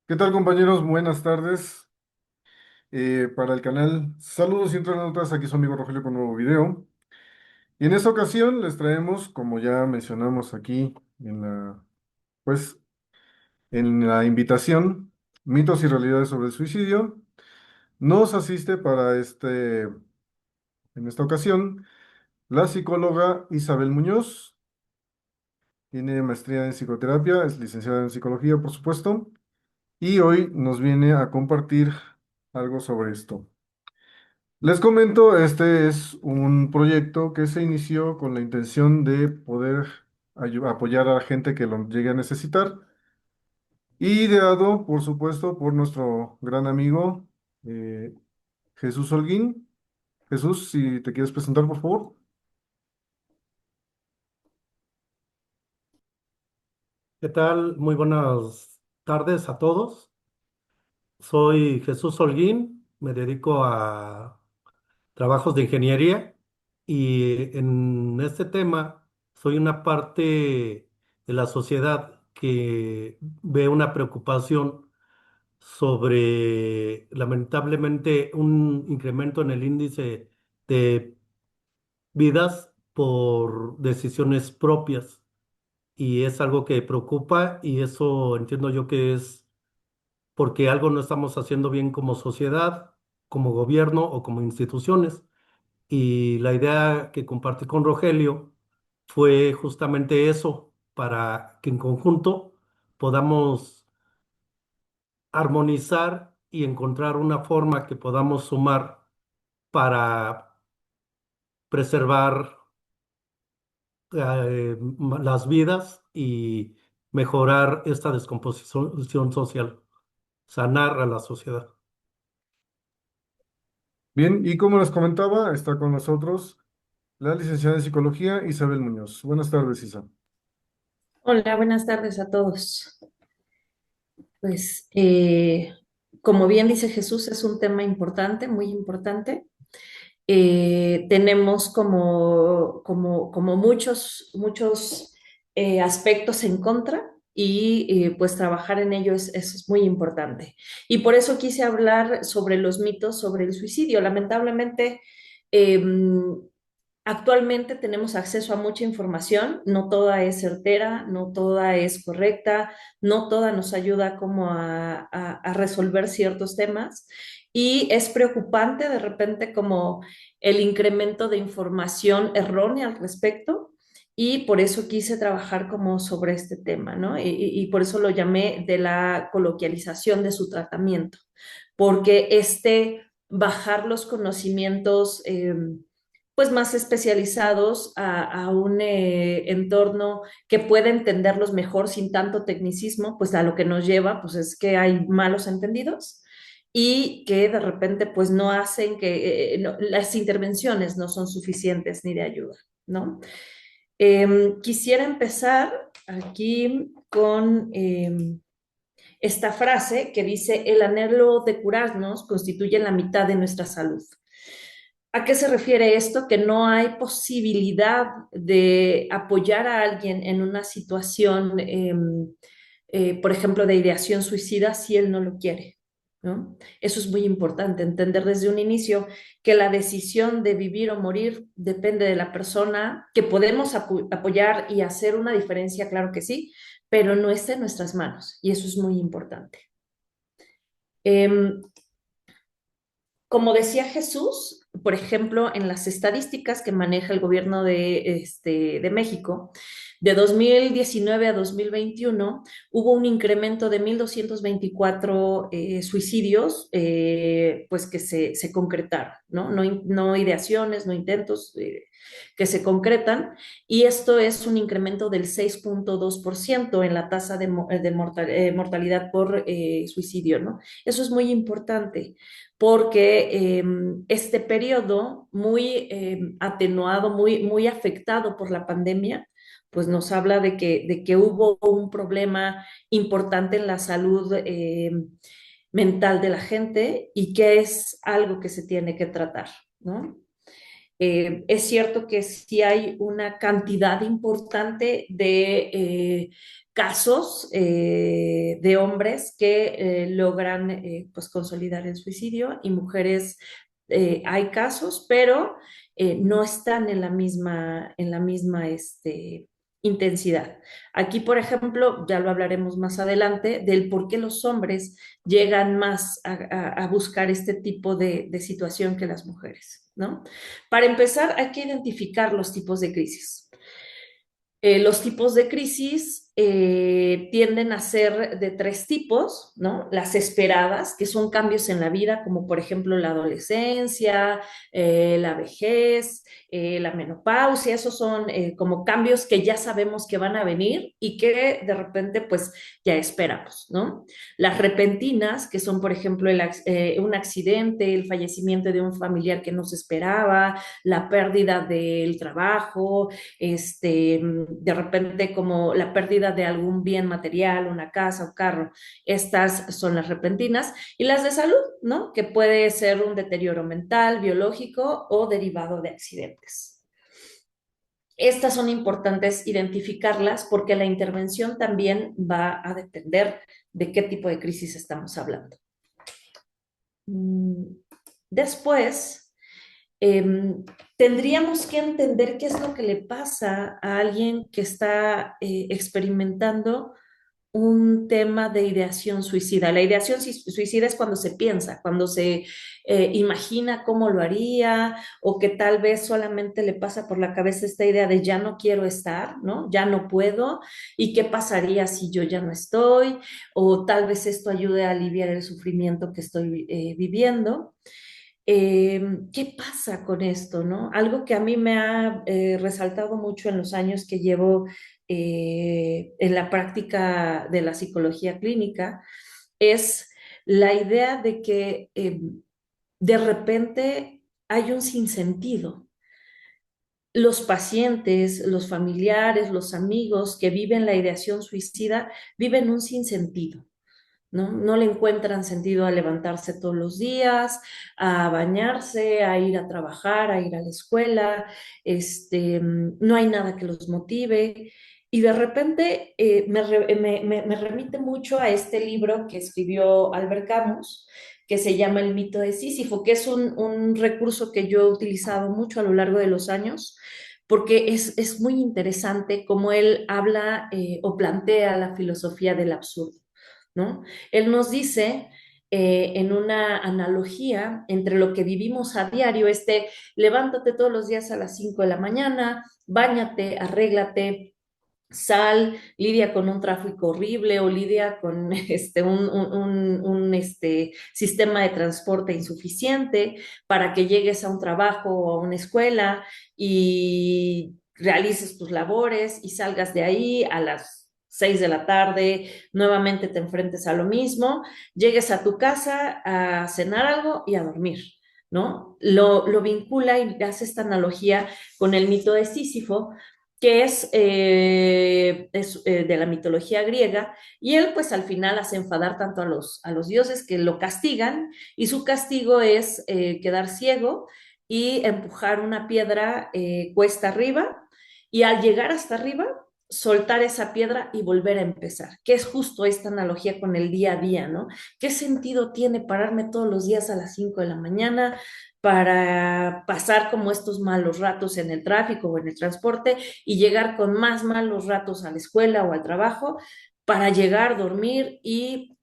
¿Qué tal, compañeros? Buenas tardes. Para el canal Saludos y Internautas, aquí su amigo Rogelio con un nuevo video. Y en esta ocasión les traemos, como ya mencionamos aquí pues, en la invitación, mitos y realidades sobre el suicidio. Nos asiste en esta ocasión, la psicóloga Isabel Muñoz. Tiene maestría en psicoterapia, es licenciada en psicología, por supuesto, y hoy nos viene a compartir algo sobre esto. Les comento, este es un proyecto que se inició con la intención de poder apoyar a la gente que lo llegue a necesitar, y ideado, por supuesto, por nuestro gran amigo eh, Jesús Holguín. Jesús, si te quieres presentar, por favor. ¿Qué tal? Muy buenas tardes a todos. Soy Jesús Holguín, me dedico a trabajos de ingeniería y en este tema soy una parte de la sociedad que ve una preocupación sobre lamentablemente un incremento en el índice de vidas por decisiones propias y es algo que preocupa y eso entiendo yo que es porque algo no estamos haciendo bien como sociedad, como gobierno o como instituciones. Y la idea que compartí con Rogelio fue justamente eso, para que en conjunto podamos armonizar y encontrar una forma que podamos sumar para preservar las vidas y mejorar esta descomposición social, sanar a la sociedad. Bien, y como les comentaba, está con nosotros la licenciada en psicología Isabel Muñoz. Buenas tardes, Isa. Hola, buenas tardes a todos. Pues, como bien dice Jesús, es un tema importante, muy importante. Tenemos como muchos aspectos en contra y pues trabajar en ello es muy importante. Y por eso quise hablar sobre los mitos sobre el suicidio. Lamentablemente, actualmente tenemos acceso a mucha información, no toda es certera, no toda es correcta, no toda nos ayuda como a resolver ciertos temas y es preocupante de repente como el incremento de información errónea al respecto y por eso quise trabajar como sobre este tema, ¿no? Y por eso lo llamé de la coloquialización de su tratamiento, porque bajar los conocimientos pues más especializados a un entorno que pueda entenderlos mejor sin tanto tecnicismo, pues a lo que nos lleva, pues es que hay malos entendidos y que de repente pues no hacen las intervenciones no son suficientes ni de ayuda, ¿no? Quisiera empezar aquí con esta frase que dice, el anhelo de curarnos constituye la mitad de nuestra salud. ¿A qué se refiere esto? Que no hay posibilidad de apoyar a alguien en una situación, por ejemplo, de ideación suicida si él no lo quiere, ¿no? Eso es muy importante, entender desde un inicio que la decisión de vivir o morir depende de la persona, que podemos apoyar y hacer una diferencia, claro que sí, pero no está en nuestras manos y eso es muy importante. Em, Como decía Jesús, por ejemplo, en las estadísticas que maneja el gobierno de México, de 2019 a 2021 hubo un incremento de 1.224 suicidios pues que se concretaron, ¿no? No ideaciones, no intentos que se concretan, y esto es un incremento del 6.2% en la tasa de mortalidad por suicidio, ¿no? Eso es muy importante porque este periodo muy atenuado, muy afectado por la pandemia, pues nos habla de que hubo un problema importante en la salud mental de la gente y que es algo que se tiene que tratar, ¿no? Es cierto que sí hay una cantidad importante de casos de hombres que logran pues consolidar el suicidio y mujeres hay casos, pero no están en la misma intensidad. Aquí, por ejemplo, ya lo hablaremos más adelante, del por qué los hombres llegan más a buscar este tipo de situación que las mujeres, ¿no? Para empezar, hay que identificar los tipos de crisis. Los tipos de crisis tienden a ser de tres tipos, ¿no? Las esperadas, que son cambios en la vida, como por ejemplo la adolescencia, la vejez, la menopausia, esos son como cambios que ya sabemos que van a venir y que de repente pues ya esperamos, ¿no? Las repentinas, que son por ejemplo un accidente, el fallecimiento de un familiar que no se esperaba, la pérdida del trabajo, de repente como la pérdida de algún bien material, una casa, un carro. Estas son las repentinas y las de salud, ¿no? Que puede ser un deterioro mental, biológico o derivado de accidentes. Estas son importantes identificarlas porque la intervención también va a depender de qué tipo de crisis estamos hablando. Después, tendríamos que entender qué es lo que le pasa a alguien que está experimentando un tema de ideación suicida. La ideación suicida es cuando se piensa, cuando se imagina cómo lo haría o que tal vez solamente le pasa por la cabeza esta idea de ya no quiero estar, ¿no? Ya no puedo y qué pasaría si yo ya no estoy o tal vez esto ayude a aliviar el sufrimiento que estoy viviendo. ¿Qué pasa con esto, no? Algo que a mí me ha resaltado mucho en los años que llevo en la práctica de la psicología clínica es la idea de que de repente hay un sinsentido. Los pacientes, los familiares, los amigos que viven la ideación suicida viven un sinsentido. ¿No? No le encuentran sentido a levantarse todos los días, a bañarse, a ir a trabajar, a ir a la escuela, no hay nada que los motive. Y de repente me remite mucho a este libro que escribió Albert Camus, que se llama El mito de Sísifo, que es un recurso que yo he utilizado mucho a lo largo de los años, porque es muy interesante cómo él habla o plantea la filosofía del absurdo. ¿No? Él nos dice en una analogía entre lo que vivimos a diario, levántate todos los días a las 5 de la mañana, báñate, arréglate, sal, lidia con un tráfico horrible o lidia con un sistema de transporte insuficiente para que llegues a un trabajo o a una escuela y realices tus labores y salgas de ahí a las 6 de la tarde, nuevamente te enfrentes a lo mismo, llegues a tu casa a cenar algo y a dormir. ¿No? Lo vincula y hace esta analogía con el mito de Sísifo, que es de la mitología griega, y él pues al final hace enfadar tanto a los dioses que lo castigan, y su castigo es quedar ciego y empujar una piedra cuesta arriba, y al llegar hasta arriba, soltar esa piedra y volver a empezar, que es justo esta analogía con el día a día, ¿no? ¿Qué sentido tiene pararme todos los días a las 5 de la mañana para pasar como estos malos ratos en el tráfico o en el transporte y llegar con más malos ratos a la escuela o al trabajo para llegar, dormir y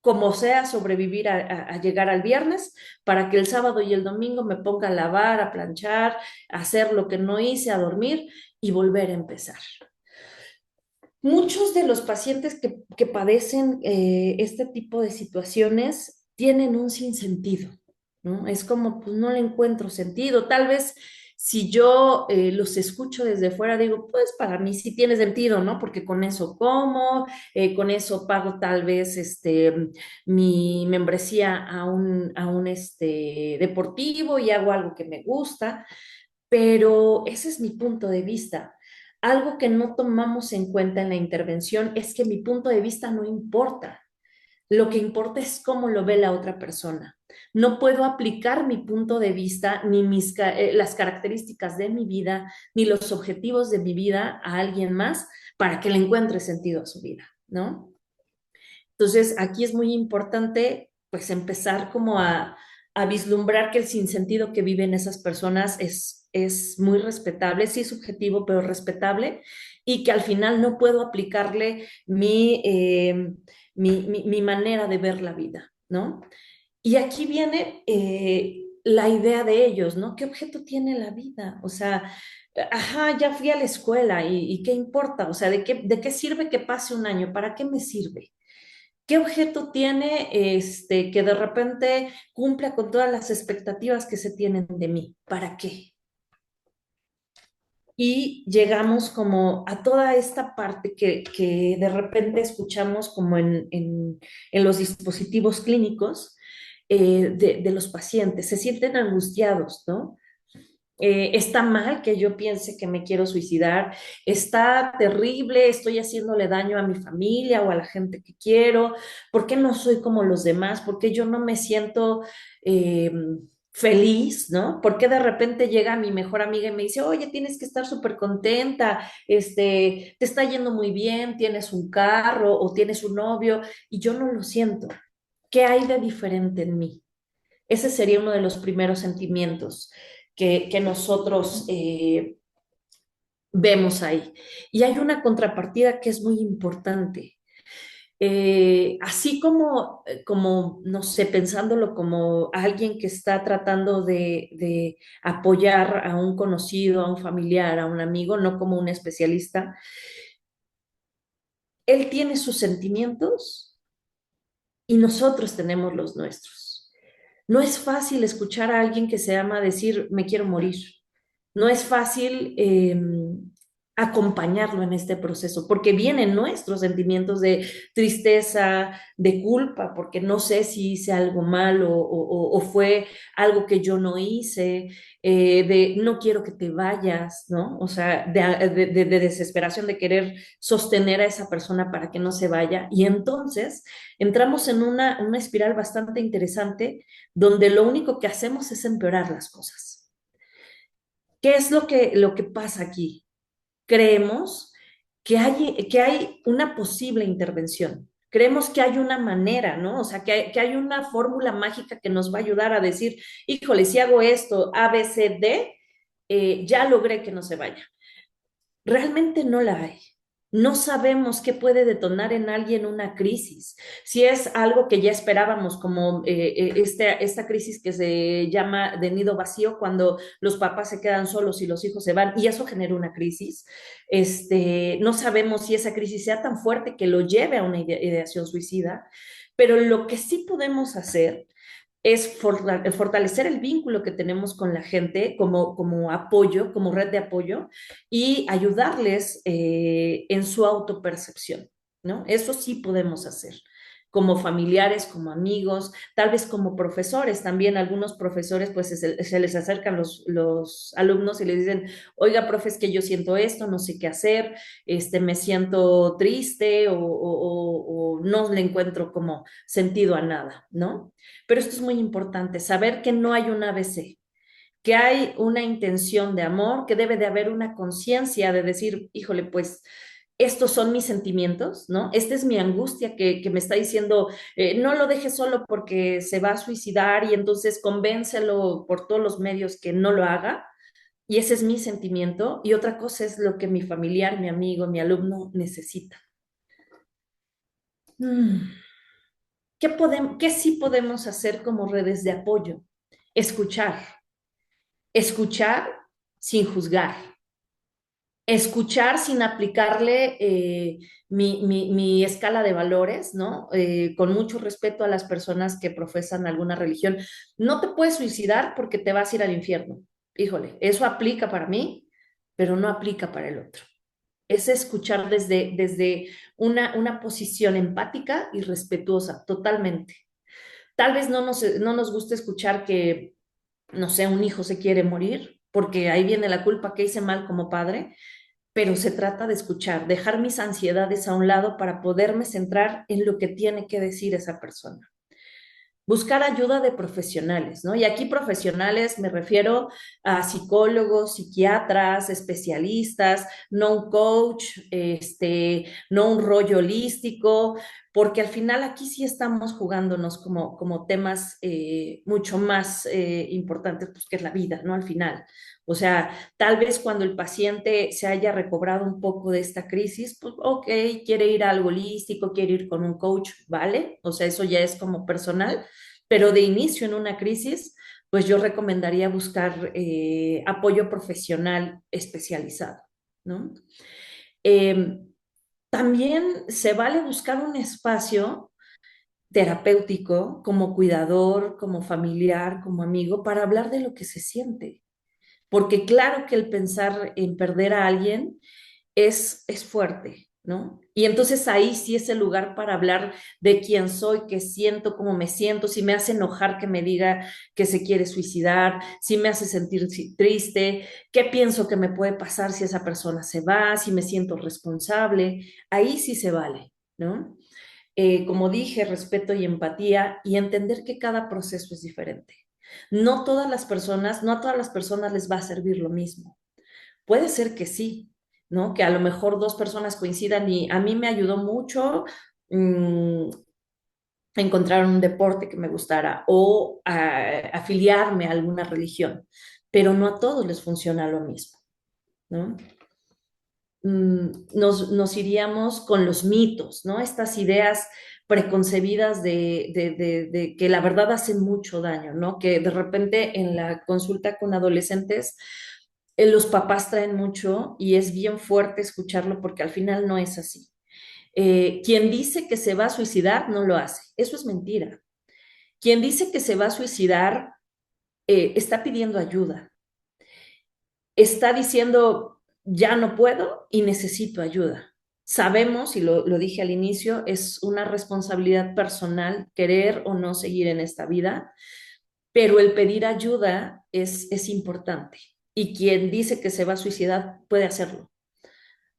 como sea sobrevivir a llegar al viernes para que el sábado y el domingo me ponga a lavar, a planchar, a hacer lo que no hice, a dormir y volver a empezar? Muchos de los pacientes que padecen este tipo de situaciones tienen un sinsentido, ¿no? Es como, pues no le encuentro sentido. Tal vez si yo los escucho desde fuera, digo, pues para mí sí tiene sentido, ¿no? Porque con eso como, con eso pago tal vez mi membresía a un deportivo y hago algo que me gusta, pero ese es mi punto de vista. Algo que no tomamos en cuenta en la intervención es que mi punto de vista no importa. Lo que importa es cómo lo ve la otra persona. No puedo aplicar mi punto de vista, ni las características de mi vida, ni los objetivos de mi vida a alguien más para que le encuentre sentido a su vida, ¿no? Entonces, aquí es muy importante, pues, empezar como a vislumbrar que el sinsentido que viven esas personas es muy respetable, sí subjetivo, pero respetable, y que al final no puedo aplicarle mi manera de ver la vida, ¿no? Y aquí viene la idea de ellos, ¿no? ¿Qué objeto tiene la vida? O sea, ajá, ya fui a la escuela y ¿qué importa? O sea, de qué sirve que pase un año? ¿Para qué me sirve? ¿Qué objeto tiene que de repente cumpla con todas las expectativas que se tienen de mí? ¿Para qué? Y llegamos como a toda esta parte que de repente escuchamos como en los dispositivos clínicos de los pacientes. Se sienten angustiados, ¿no? Está mal que yo piense que me quiero suicidar, está terrible, estoy haciéndole daño a mi familia o a la gente que quiero, ¿por qué no soy como los demás? ¿Por qué yo no me siento eh, feliz, ¿no? ¿Por qué de repente llega mi mejor amiga y me dice, oye, tienes que estar súper contenta, te está yendo muy bien, tienes un carro o tienes un novio y yo no lo siento? ¿Qué hay de diferente en mí? Ese sería uno de los primeros sentimientos que nosotros vemos ahí. Y hay una contrapartida que es muy importante. Así como, no sé, pensándolo como alguien que está tratando de apoyar a un conocido, a un familiar, a un amigo, no como un especialista, él tiene sus sentimientos y nosotros tenemos los nuestros. No es fácil escuchar a alguien que se ama decir, me quiero morir. No es fácil acompañarlo en este proceso, porque vienen nuestros sentimientos de tristeza, de culpa, porque no sé si hice algo mal o fue algo que yo no hice, de no quiero que te vayas, ¿no? O sea, de desesperación de querer sostener a esa persona para que no se vaya. Y entonces entramos en una espiral bastante interesante donde lo único que hacemos es empeorar las cosas. ¿Qué es lo que pasa aquí? Creemos que hay una posible intervención. Creemos que hay una manera, ¿no? O sea, que hay una fórmula mágica que nos va a ayudar a decir, híjole, si hago esto, A, B, C, D, ya logré que no se vaya. Realmente no la hay. No sabemos qué puede detonar en alguien una crisis. Si es algo que ya esperábamos, como esta crisis que se llama de nido vacío, cuando los papás se quedan solos y los hijos se van, y eso genera una crisis. No sabemos si esa crisis sea tan fuerte que lo lleve a una ideación suicida, pero lo que sí podemos hacer es fortalecer el vínculo que tenemos con la gente como apoyo, como red de apoyo y ayudarles en su autopercepción, ¿no? Eso sí podemos hacer como familiares, como amigos, tal vez como profesores, también algunos profesores pues se les acercan los alumnos y les dicen, oiga, profe, es que yo siento esto, no sé qué hacer, me siento triste o no le encuentro como sentido a nada, ¿no? Pero esto es muy importante, saber que no hay un ABC, que hay una intención de amor, que debe de haber una conciencia de decir, híjole, pues estos son mis sentimientos, ¿no? Esta es mi angustia que me está diciendo, no lo dejes solo porque se va a suicidar y entonces convéncelo por todos los medios que no lo haga. Y ese es mi sentimiento. Y otra cosa es lo que mi familiar, mi amigo, mi alumno necesita. Mm. ¿Qué sí podemos hacer como redes de apoyo? Escuchar, escuchar sin juzgar, escuchar sin aplicarle mi escala de valores, ¿no? Con mucho respeto a las personas que profesan alguna religión. No te puedes suicidar porque te vas a ir al infierno. Híjole, eso aplica para mí, pero no aplica para el otro. Es escuchar desde una posición empática y respetuosa, totalmente. Tal vez no nos guste escuchar que, no sé, un hijo se quiere morir, porque ahí viene la culpa que hice mal como padre, pero se trata de escuchar, dejar mis ansiedades a un lado para poderme centrar en lo que tiene que decir esa persona. buscar ayuda de profesionales, ¿no? Y aquí profesionales me refiero a psicólogos, psiquiatras, especialistas, no un coach, no un rollo holístico, porque al final aquí sí estamos jugándonos como temas mucho más importantes, pues que es la vida, ¿no? Al final. O sea, tal vez cuando el paciente se haya recobrado un poco de esta crisis, pues ok, quiere ir a algo holístico, quiere ir con un coach, ¿vale? O sea, eso ya es como personal, pero de inicio en una crisis, pues yo recomendaría buscar apoyo profesional especializado, ¿no? Eh, También se vale buscar un espacio terapéutico como cuidador, como familiar, como amigo, para hablar de lo que se siente. Porque claro que el pensar en perder a alguien es fuerte, ¿no? Y entonces ahí sí es el lugar para hablar de quién soy, qué siento, cómo me siento, si me hace enojar que me diga que se quiere suicidar, si me hace sentir triste, qué pienso que me puede pasar si esa persona se va, si me siento responsable, ahí sí se vale, ¿no? Como dije, respeto y empatía y entender que cada proceso es diferente. No a todas las personas les va a servir lo mismo. Puede ser que sí, ¿no? Que a lo mejor dos personas coincidan y a mí me ayudó mucho mmm, encontrar un deporte que me gustara o afiliarme a alguna religión, pero no a todos les funciona lo mismo, ¿no? Nos iríamos con los mitos, ¿no? Estas ideas preconcebidas de que la verdad hace mucho daño, ¿no? Que de repente en la consulta con adolescentes los papás traen mucho y es bien fuerte escucharlo porque al final no es así. Quien dice que se va a suicidar no lo hace. Eso es mentira. Quien dice que se va a suicidar está pidiendo ayuda. Está diciendo, ya no puedo y necesito ayuda. Sabemos, y lo dije al inicio, es una responsabilidad personal querer o no seguir en esta vida, pero el pedir ayuda es importante. Y quien dice que se va a suicidar puede hacerlo.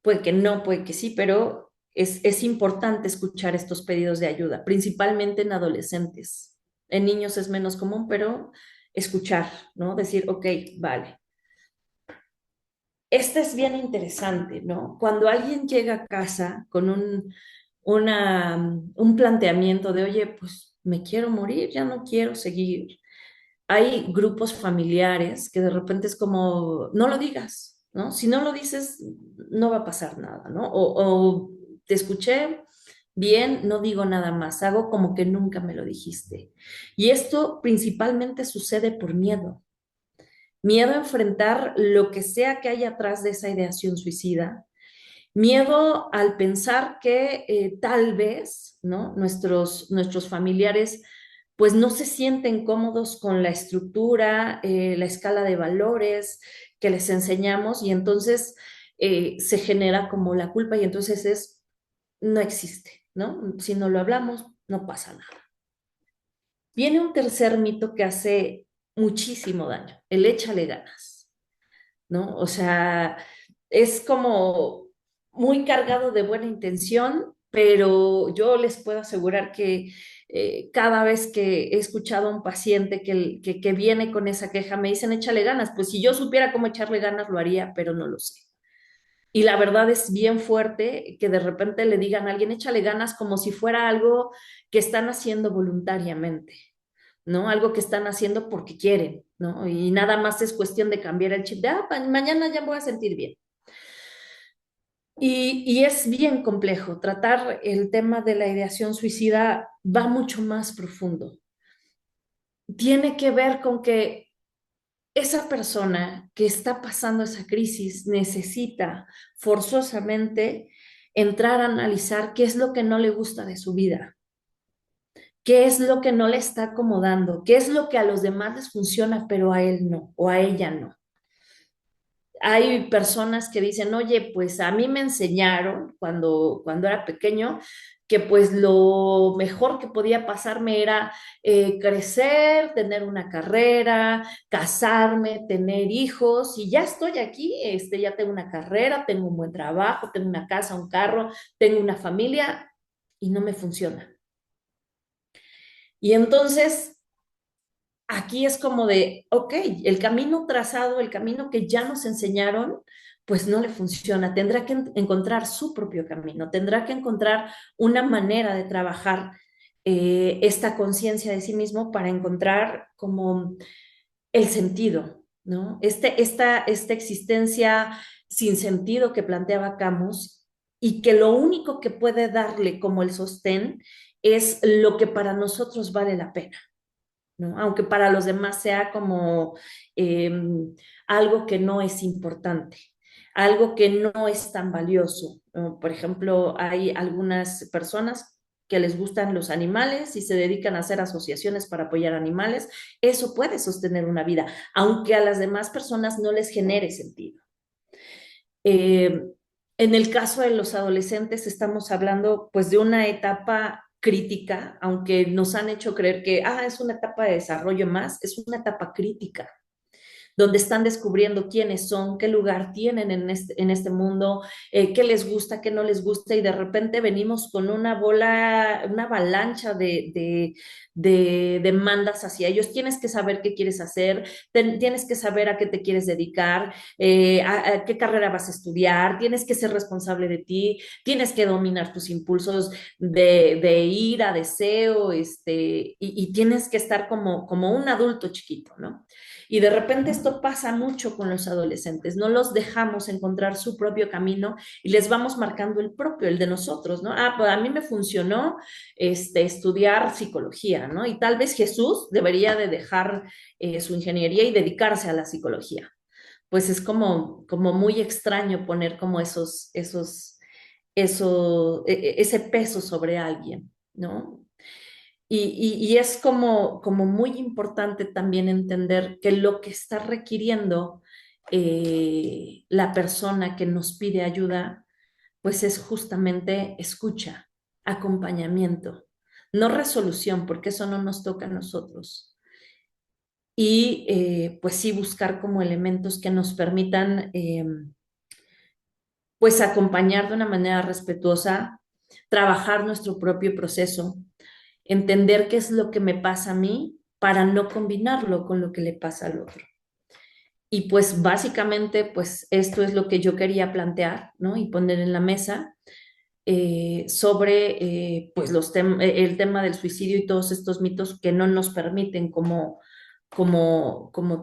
Puede que no, puede que sí, pero es importante escuchar estos pedidos de ayuda, principalmente en adolescentes. En niños es menos común, pero escuchar, ¿no? Decir, ok, vale. Este es bien interesante, ¿no? Cuando alguien llega a casa con un planteamiento de, oye, pues me quiero morir, ya no quiero seguir. Hay grupos familiares que de repente es como, no lo digas, ¿no? Si no lo dices, no va a pasar nada, ¿no? O te escuché bien, no digo nada más, hago como que nunca me lo dijiste. Y esto principalmente sucede por miedo. Miedo a enfrentar lo que sea que haya atrás de esa ideación suicida, miedo al pensar que tal vez, ¿no? Nuestros familiares pues no se sienten cómodos con la estructura, la escala de valores que les enseñamos y entonces se genera como la culpa y entonces no existe, ¿no? Si no lo hablamos, no pasa nada. Viene un tercer mito que hace muchísimo daño, el échale ganas, ¿no? O sea, es como muy cargado de buena intención, pero yo les puedo asegurar que cada vez que he escuchado a un paciente que viene con esa queja, me dicen, échale ganas. Pues si yo supiera cómo echarle ganas, lo haría, pero no lo sé. Y la verdad es bien fuerte que de repente le digan a alguien, échale ganas como si fuera algo que están haciendo voluntariamente, ¿no? Algo que están haciendo porque quieren, ¿no? Y nada más es cuestión de cambiar el chip de, mañana ya me voy a sentir bien. Y es bien complejo. Tratar el tema de la ideación suicida va mucho más profundo. Tiene que ver con que esa persona que está pasando esa crisis necesita forzosamente entrar a analizar qué es lo que no le gusta de su vida, qué es lo que no le está acomodando, qué es lo que a los demás les funciona, pero a él no, o a ella no. Hay personas que dicen, oye, pues a mí me enseñaron cuando era pequeño que pues lo mejor que podía pasarme era crecer, tener una carrera, casarme, tener hijos y ya estoy aquí, ya tengo una carrera, tengo un buen trabajo, tengo una casa, un carro, tengo una familia y no me funciona. Y entonces aquí es como de, ok, el camino trazado, el camino que ya nos enseñaron, pues no le funciona. Tendrá que encontrar su propio camino, tendrá que encontrar una manera de trabajar esta conciencia de sí mismo para encontrar como el sentido, ¿no? Esta existencia sin sentido que planteaba Camus y que lo único que puede darle como el sostén es lo que para nosotros vale la pena, ¿no? Aunque para los demás sea como eh, algo que no es importante, algo que no es tan valioso, ¿no? Por ejemplo, hay algunas personas que les gustan los animales y se dedican a hacer asociaciones para apoyar animales, eso puede sostener una vida, aunque a las demás personas no les genere sentido. Eh, en el caso de los adolescentes estamos hablando pues de una etapa crítica, aunque nos han hecho creer que es una etapa de desarrollo más, es una etapa crítica donde están descubriendo quiénes son, qué lugar tienen en este mundo, qué les gusta, qué no les gusta, y de repente venimos con una bola, una avalancha de demandas hacia ellos. Tienes que saber qué quieres hacer, tienes que saber a qué te quieres dedicar, a qué carrera vas a estudiar, tienes que ser responsable de ti, tienes que dominar tus impulsos de ira, deseo, y tienes que estar como un adulto chiquito, ¿no? Y de repente esto pasa mucho con los adolescentes, no los dejamos encontrar su propio camino y les vamos marcando el propio, el de nosotros, ¿no? Pues a mí me funcionó estudiar psicología, ¿no? Y tal vez Jesús debería de dejar su ingeniería y dedicarse a la psicología. Pues es como muy extraño poner como ese peso sobre alguien, ¿no? Y es como muy importante también entender que lo que está requiriendo la persona que nos pide ayuda, pues es justamente escucha, acompañamiento, no resolución, porque eso no nos toca a nosotros. Y pues sí buscar como elementos que nos permitan pues acompañar de una manera respetuosa, trabajar nuestro propio proceso, entender qué es lo que me pasa a mí para no combinarlo con lo que le pasa al otro. Y pues básicamente, pues esto es lo que yo quería plantear, ¿no? Y poner en la mesa sobre pues el tema del suicidio y todos estos mitos que no nos permiten como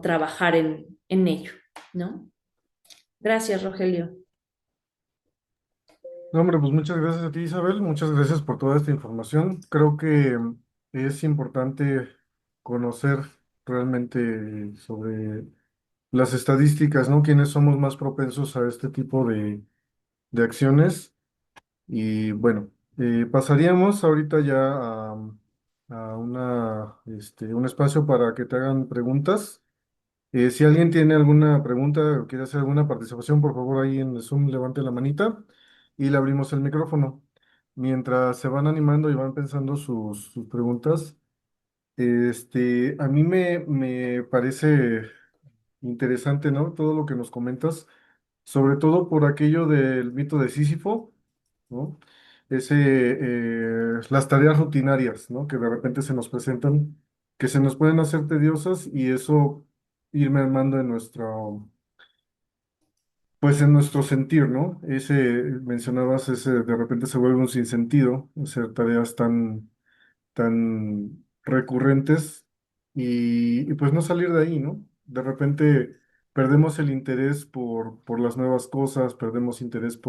trabajar en ello, ¿no? Gracias, Rogelio. No, hombre, pues muchas gracias a ti, Isabel. Muchas gracias por toda esta información. Creo que es importante conocer realmente sobre las estadísticas, ¿no? Quiénes somos más propensos a este tipo de acciones. Y bueno, pasaríamos ahorita ya a un espacio para que te hagan preguntas. Si alguien tiene alguna pregunta o quiere hacer alguna participación, por favor ahí en el Zoom levante la manita y le abrimos el micrófono. Mientras se van animando y van pensando sus preguntas, a mí me parece interesante, ¿no? Todo lo que nos comentas, sobre todo por aquello del mito de Sísifo, ¿no? Las tareas rutinarias, ¿no? Que de repente se nos presentan, que se nos pueden hacer tediosas y eso ir mermando en pues en nuestro sentir, ¿no? Mencionabas, de repente se vuelve un sinsentido hacer tareas tan recurrentes y pues no salir de ahí, ¿no? De repente perdemos el interés por las nuevas cosas, perdemos interés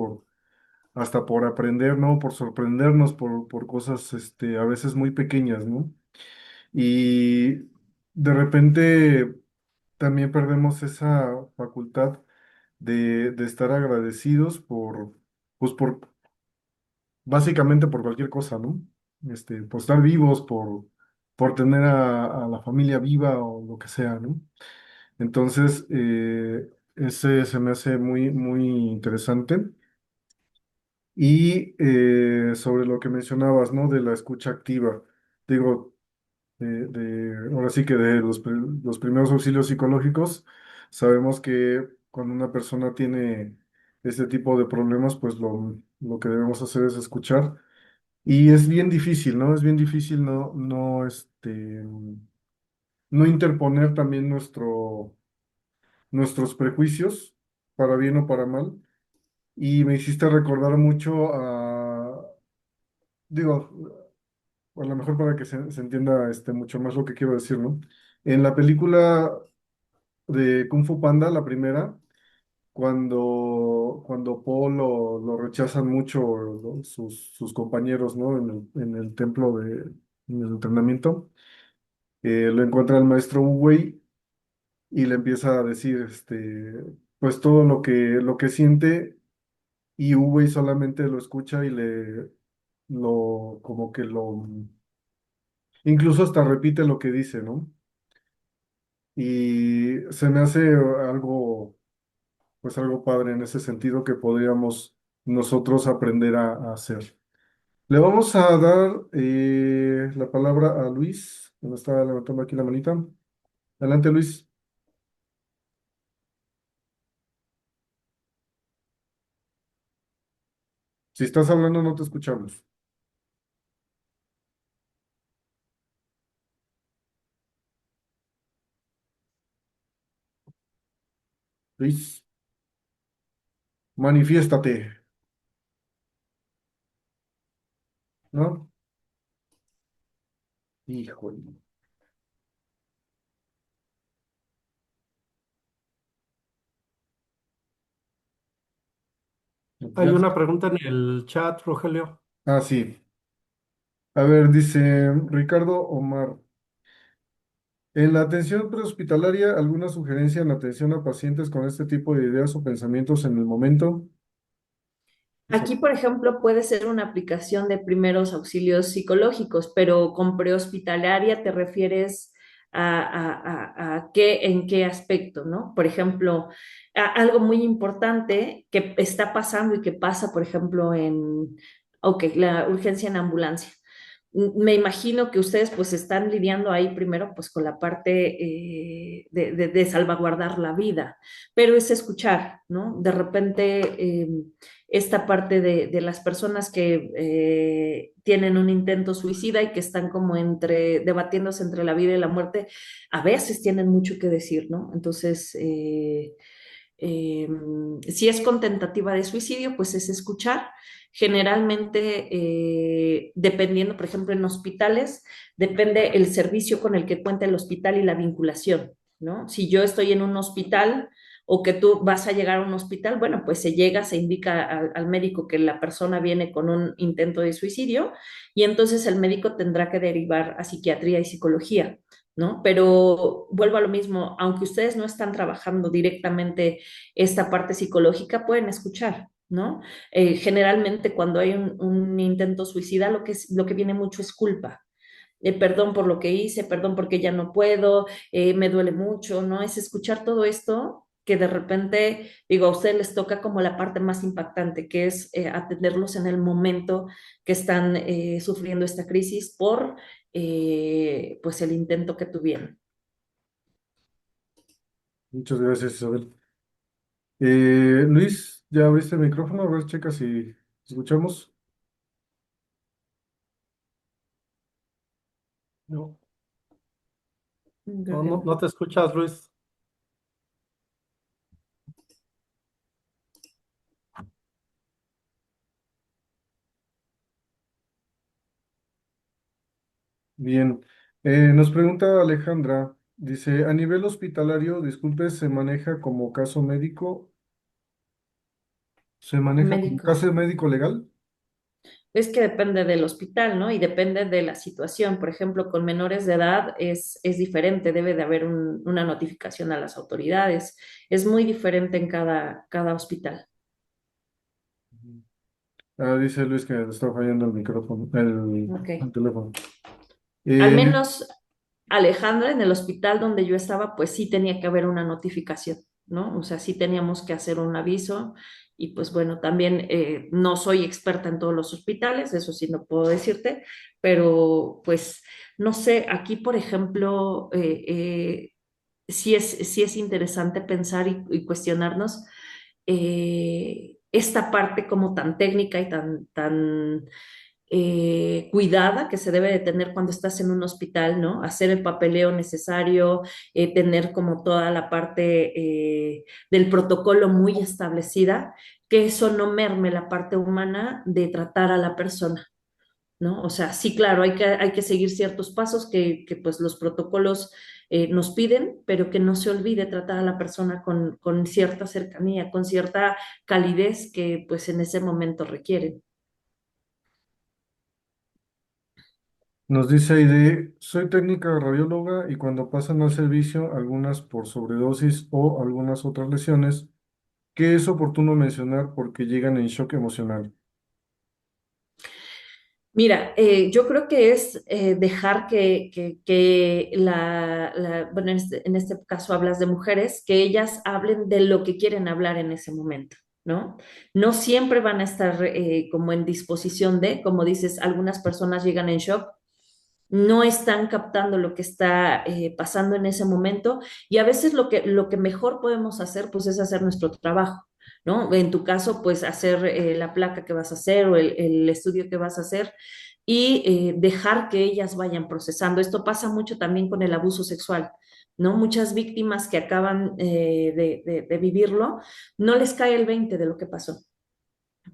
hasta por aprender, ¿no? Por sorprendernos por cosas, a veces muy pequeñas, ¿no? Y de repente también perdemos esa facultad de estar agradecidos pues básicamente por cualquier cosa, ¿no? Por estar vivos, por tener a la familia viva o lo que sea, ¿no? Entonces, ese se me hace muy, muy interesante. Y sobre lo que mencionabas, ¿no? De la escucha activa. Digo, ahora sí que de los primeros auxilios psicológicos, sabemos que cuando una persona tiene este tipo de problemas, pues lo que debemos hacer es escuchar Y es bien difícil, ¿no? Es bien difícil no interponer también nuestros prejuicios, para bien o para mal. Y me hiciste recordar mucho digo, a lo mejor para que se entienda mucho más lo que quiero decir, ¿no? En la película de Kung Fu Panda, la primera, cuando Paul lo rechazan mucho sus compañeros, ¿no? En el templo en el entrenamiento, lo encuentra el maestro Wu Wei y le empieza a decir, pues todo lo que siente, y Wu Wei solamente lo escucha y como que incluso hasta repite lo que dice, ¿no? Y se me hace algo padre en ese sentido que podríamos nosotros aprender a hacer. Le vamos a dar la palabra a Luis, que me está levantando aquí la manita. Adelante, Luis. Si estás hablando, no te escuchamos. Luis, manifiéstate, ¿no? Híjole. Hay Ya. una pregunta en el chat, Rogelio. Ah, sí. A ver, dice Ricardo Omar. En la atención prehospitalaria, ¿alguna sugerencia en la atención a pacientes con este tipo de ideas o pensamientos en el momento? Aquí, por ejemplo, puede ser una aplicación de primeros auxilios psicológicos, pero con prehospitalaria te refieres a qué, en qué aspecto, ¿no? Por ejemplo, algo muy importante que está pasando y que pasa, por ejemplo, ok, la urgencia en ambulancia. Me imagino que ustedes pues están lidiando ahí primero pues con la parte de salvaguardar la vida, pero es escuchar, ¿no? De repente esta parte de las personas que tienen un intento suicida y que están como debatiéndose entre la vida y la muerte, a veces tienen mucho que decir, ¿no? Entonces, eh, si es con tentativa de suicidio, pues es escuchar. Generalmente, dependiendo, por ejemplo, en hospitales, depende el servicio con el que cuenta el hospital y la vinculación, ¿no? Si yo estoy en un hospital o que tú vas a llegar a un hospital, bueno, pues se llega, se indica al médico que la persona viene con un intento de suicidio y entonces el médico tendrá que derivar a psiquiatría y psicología. ¿No? Pero vuelvo a lo mismo, aunque ustedes no están trabajando directamente esta parte psicológica, pueden escuchar, ¿no? Generalmente cuando hay un intento suicida, lo que viene mucho es culpa. Perdón por lo que hice, perdón porque ya no puedo, me duele mucho, ¿no? Es escuchar todo esto que de repente, digo, a ustedes les toca como la parte más impactante, que es atenderlos en el momento que están sufriendo esta crisis por, pues, el intento que tuvieron. Muchas gracias, Isabel. Luis, ¿ya abriste el micrófono? A ver, checa si escuchamos. No, Creo que no. no te escuchas, Luis. Bien. Nos pregunta Alejandra, dice, a nivel hospitalario, disculpe, ¿se maneja como caso médico? ¿Se maneja como Médico. caso médico legal? Es que depende del hospital, ¿no? Y depende de la situación. Por ejemplo, con menores de edad es diferente, debe de haber una notificación a las autoridades. Es muy diferente en cada hospital. Ah, dice Luis que le está fallando el micrófono, el Ok. teléfono. Al Eh, menos Alejandra, en el hospital donde yo estaba, pues sí tenía que haber una notificación, ¿no? O sea, sí teníamos que hacer un aviso y pues bueno, también no soy experta en todos los hospitales, eso sí no puedo decirte, pero pues no sé, aquí por ejemplo, sí es interesante pensar y cuestionarnos esta parte como tan técnica y tan cuidada que se debe de tener cuando estás en un hospital, ¿no? Hacer el papeleo necesario, tener como toda la parte del protocolo muy establecida, que eso no merme la parte humana de tratar a la persona. ¿No? O sea, sí, claro, hay que seguir ciertos pasos que pues los protocolos nos piden, pero que no se olvide tratar a la persona con cierta cercanía, con cierta calidez que pues en ese momento requieren. Nos dice Aide, soy técnica radióloga y cuando pasan al servicio, algunas por sobredosis o algunas otras lesiones, ¿qué es oportuno mencionar porque llegan en shock emocional? Mira, yo creo que es dejar que bueno, en este caso hablas de mujeres, que ellas hablen de lo que quieren hablar en ese momento, ¿no? No siempre van a estar como en disposición de, como dices, algunas personas llegan en shock, no están captando lo que está pasando en ese momento y a veces lo que mejor podemos hacer pues es hacer nuestro trabajo, ¿no? En tu caso pues hacer la placa que vas a hacer o el estudio que vas a hacer y dejar que ellas vayan procesando. Esto pasa mucho también con el abuso sexual. ¿No? Muchas víctimas que acaban de vivirlo, no les cae el 20 de lo que pasó.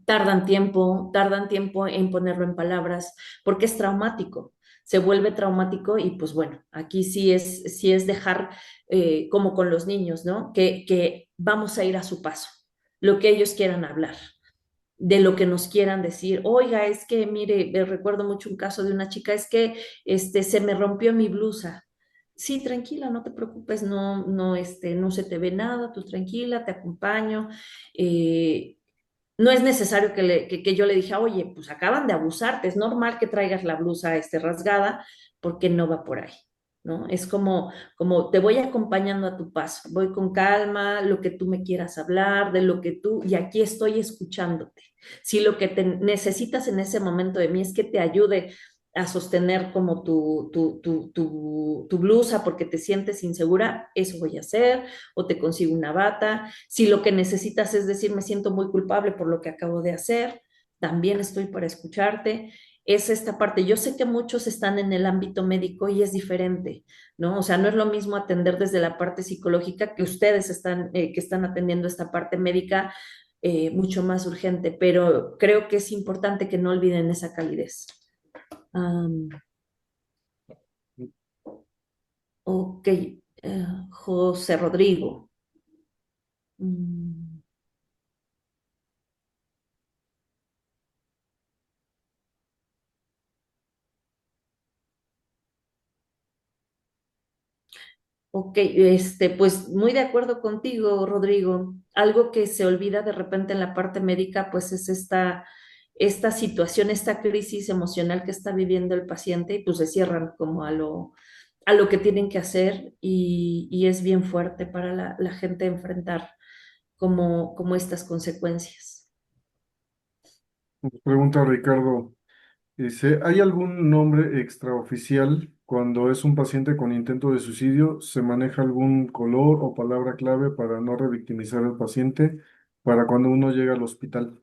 Tardan tiempo en ponerlo en palabras, porque es traumático, se vuelve traumático y pues bueno, aquí sí es dejar como con los niños, ¿no? Que vamos a ir a su paso, lo que ellos quieran hablar, de lo que nos quieran decir. Oiga, es que mire, recuerdo mucho un caso de una chica, es que se me rompió mi blusa. Sí, tranquila, no te preocupes, no se te ve nada, tú tranquila, te acompaño. Eh, no es necesario que yo le dije, oye, pues acaban de abusarte, es normal que traigas la blusa rasgada, porque no va por ahí, ¿no? Es como te voy acompañando a tu paso, voy con calma, lo que tú me quieras hablar, de lo que tú, y aquí estoy escuchándote. Si lo que te necesitas en ese momento de mí es que te ayude a sostener como tu blusa porque te sientes insegura, eso voy a hacer, o te consigo una bata. Si lo que necesitas es decir, me siento muy culpable por lo que acabo de hacer, también estoy para escucharte. Es esta parte. Yo sé que muchos están en el ámbito médico y es diferente, ¿no? O sea, no es lo mismo atender desde la parte psicológica que ustedes que están atendiendo esta parte médica mucho más urgente, pero creo que es importante que no olviden esa calidez. Um, ok, José Rodrigo. Mm, ok, pues muy de acuerdo contigo, Rodrigo. Algo que se olvida de repente en la parte médica, pues es esta situación, esta crisis emocional que está viviendo el paciente y pues se cierran como a lo que tienen que hacer y es bien fuerte para la gente enfrentar como estas consecuencias. Nos pregunta Ricardo, dice, ¿hay algún nombre extraoficial cuando es un paciente con intento de suicidio? ¿Se maneja algún color o palabra clave para no revictimizar al paciente para cuando uno llega al hospital?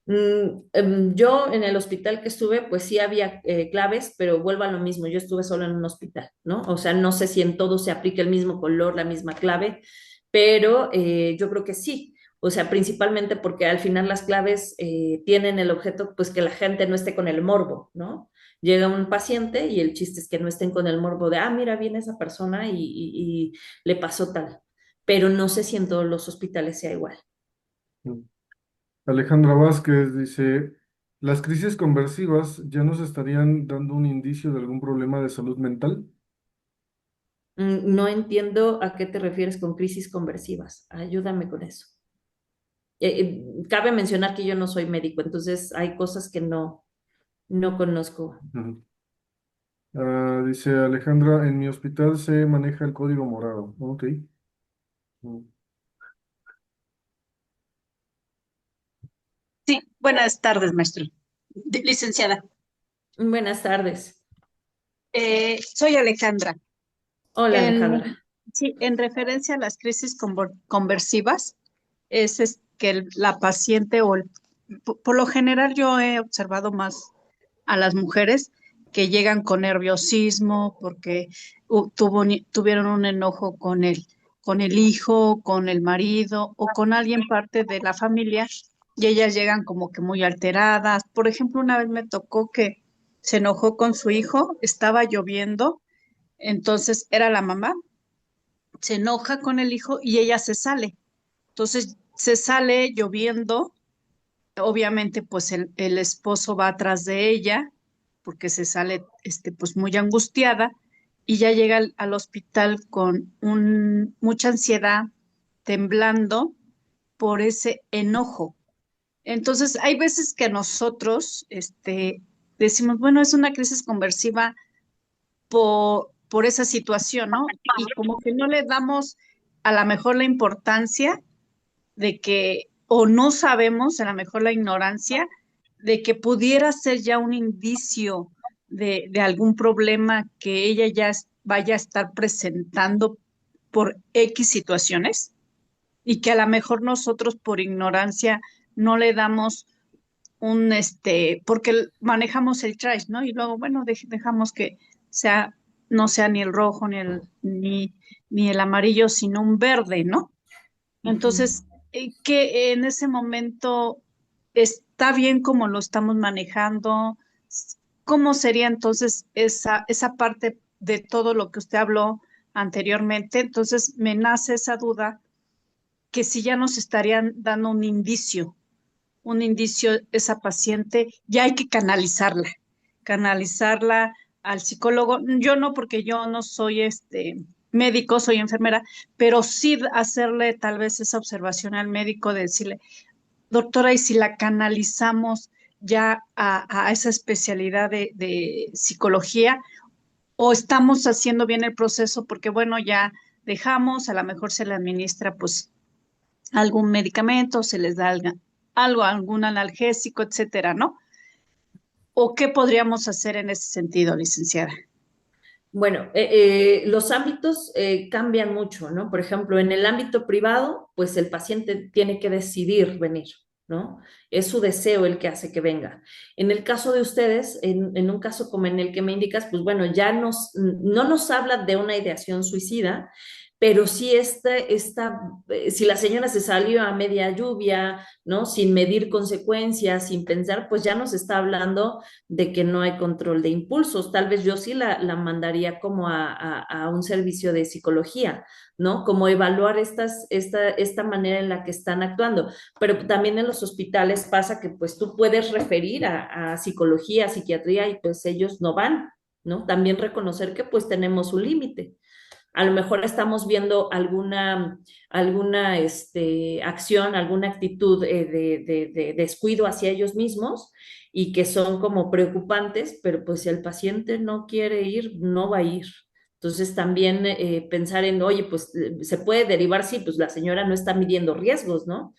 Yo en el hospital que estuve, pues sí había claves, pero vuelvo a lo mismo, yo estuve solo en un hospital, ¿no? O sea, no sé si en todo se aplica el mismo color, la misma clave, pero yo creo que sí. O sea, principalmente porque al final las claves tienen el objeto, pues que la gente no esté con el morbo, ¿no? Llega un paciente y el chiste es que no estén con el morbo de, ah, mira, viene esa persona y le pasó tal. Pero no sé si en todos los hospitales sea igual. Mm. Alejandra Vázquez dice, ¿las crisis conversivas ya nos estarían dando un indicio de algún problema de salud mental? No entiendo a qué te refieres con crisis conversivas. Ayúdame con eso. Cabe mencionar que yo no soy médico, entonces hay cosas que no conozco. Ujú. Dice Alejandra, en mi hospital se maneja el código morado. Ok. Mm. Sí, buenas tardes, maestro. Licenciada. Buenas tardes. Soy Alejandra. Hola, En, Alejandra. sí, en referencia a las crisis conversivas, es que la paciente por lo general yo he observado más a las mujeres que llegan con nerviosismo porque tuvieron un enojo con el hijo, con el marido o con alguien parte de la familia y ellas llegan como que muy alteradas. Por ejemplo, una vez me tocó que se enojó con su hijo, estaba lloviendo, entonces era la mamá, se enoja con el hijo y ella se sale. Entonces se sale lloviendo, obviamente pues el esposo va atrás de ella porque se sale pues muy angustiada y ya llega al hospital con mucha ansiedad, temblando por ese enojo. Entonces, hay veces que nosotros decimos, bueno, es una crisis conversiva por esa situación, ¿no? Y como que no le damos a lo mejor la importancia de que, o no sabemos, a lo mejor la ignorancia, de que pudiera ser ya un indicio de algún problema que ella vaya a estar presentando por X situaciones y que a lo mejor nosotros por ignorancia no le damos porque manejamos el trash, ¿no? Y luego, bueno, dejamos que sea, no sea ni el rojo ni el amarillo, sino un verde, ¿no? Ujú. Entonces, que en ese momento está bien como lo estamos manejando. ¿Cómo sería entonces esa parte de todo lo que usted habló anteriormente? Entonces, me nace esa duda que si ya nos estarían dando un indicio esa paciente, ya hay que canalizarla al psicólogo. Yo no, porque yo no soy médico, soy enfermera, pero sí hacerle tal vez esa observación al médico de decirle, doctora, y si la canalizamos ya a esa especialidad de psicología, o estamos haciendo bien el proceso, porque bueno, ya dejamos, a lo mejor se le administra pues algún medicamento, se les da algo, algún analgésico, etcétera, ¿no? ¿O qué podríamos hacer en ese sentido, licenciada? Bueno, los ámbitos cambian mucho, ¿no? Por ejemplo, en el ámbito privado, pues el paciente tiene que decidir venir, ¿no? Es su deseo el que hace que venga. En el caso de ustedes, en un caso como en el que me indicas, pues bueno, no nos habla de una ideación suicida, pero sí si la señora se salió a media lluvia, ¿no? Sin medir consecuencias, sin pensar, pues ya nos está hablando de que no hay control de impulsos. Tal vez yo sí la mandaría como a un servicio de psicología, ¿no? Como evaluar esta manera en la que están actuando. Pero también en los hospitales pasa que pues tú puedes referir a psicología, a psiquiatría y pues ellos no van, ¿no? También reconocer que pues tenemos un límite. A lo mejor estamos viendo alguna acción, alguna actitud de descuido hacia ellos mismos y que son como preocupantes, pero pues si el paciente no quiere ir, no va a ir. Entonces también pensar en, oye, pues se puede derivar, sí, pues la señora no está midiendo riesgos, ¿no?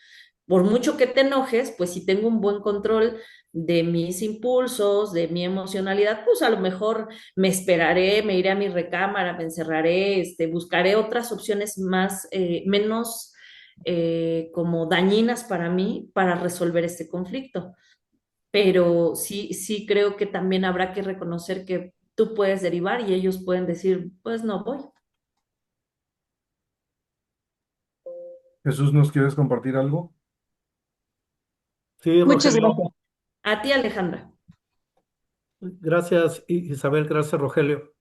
Por mucho que te enojes, pues si tengo un buen control de mis impulsos, de mi emocionalidad, pues a lo mejor me esperaré, me iré a mi recámara, me encerraré, buscaré otras opciones menos como dañinas para mí para resolver este conflicto. Pero sí, sí creo que también habrá que reconocer que tú puedes derivar y ellos pueden decir, pues no voy. Jesús, ¿nos quieres compartir algo? Sí, Muchas Rogelio. gracias. A ti, Alejandra. Gracias, Isabel. Gracias, Rogelio.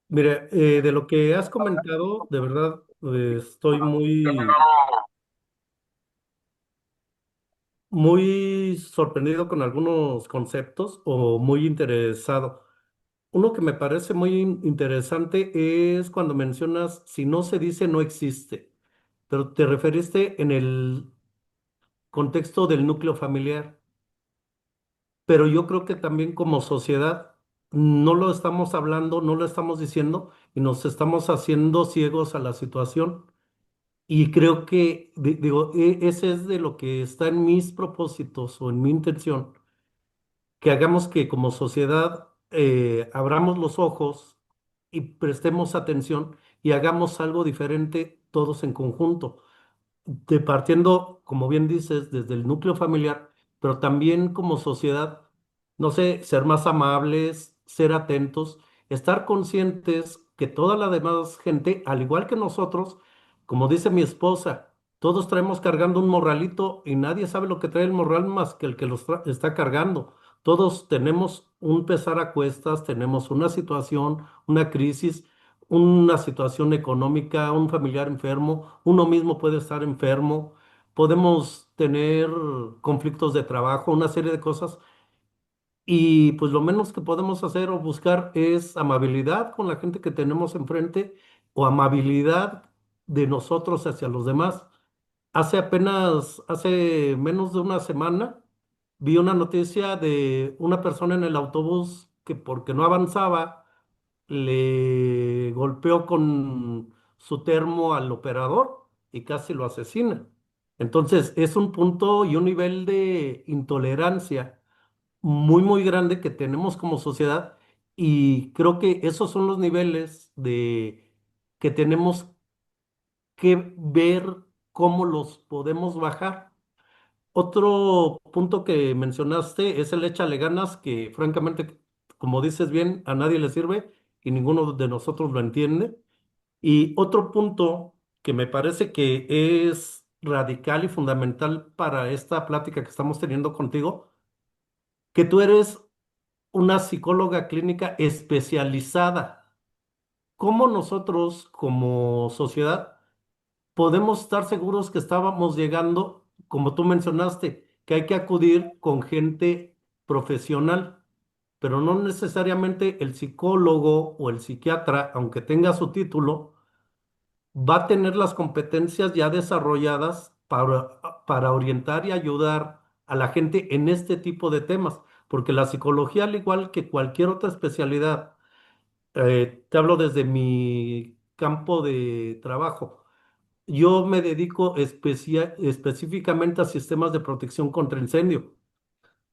Mire, de lo que has comentado, de verdad, estoy muy sorprendido con algunos conceptos o muy interesado. Uno que me parece muy interesante es cuando mencionas, si no se dice, no existe, pero te referiste en el contexto del núcleo familiar. Pero yo creo que también como sociedad no lo estamos hablando, no lo estamos diciendo y nos estamos haciendo ciegos a la situación. Y creo que, digo, ese es de lo que está en mis propósitos o en mi intención, que hagamos que como sociedad abramos los ojos y prestemos atención y hagamos algo diferente todos en conjunto, partiendo, como bien dices, desde el núcleo familiar pero también como sociedad, no sé, ser más amables, ser atentos, estar conscientes que toda la demás gente, al igual que nosotros, como dice mi esposa, todos traemos cargando un morralito y nadie sabe lo que trae el morral más que el que está cargando. Todos tenemos un pesar a cuestas, tenemos una situación, una crisis, una situación económica, un familiar enfermo, uno mismo puede estar enfermo, podemos tener conflictos de trabajo, una serie de cosas, y pues lo menos que podemos hacer o buscar es amabilidad con la gente que tenemos enfrente o amabilidad de nosotros hacia los demás. Hace menos de una semana, vi una noticia de una persona en el autobús que porque no avanzaba, le golpeó con su termo al operador y casi lo asesina. Entonces, es un punto y un nivel de intolerancia muy, muy grande que tenemos como sociedad, y creo que esos son los niveles de que tenemos que ver cómo los podemos bajar. Otro punto que mencionaste es el échale ganas, que francamente, como dices bien, a nadie le sirve y ninguno de nosotros lo entiende. Y otro punto que me parece que es radical y fundamental para esta plática que estamos teniendo contigo, que tú eres una psicóloga clínica especializada. ¿Cómo nosotros como sociedad podemos estar seguros que estábamos llegando, como tú mencionaste, que hay que acudir con gente profesional, pero no necesariamente el psicólogo o el psiquiatra, aunque tenga su título, va a tener las competencias ya desarrolladas para orientar y ayudar a la gente en este tipo de temas? Porque la psicología, al igual que cualquier otra especialidad, te hablo desde mi campo de trabajo. Yo me dedico específicamente a sistemas de protección contra incendio,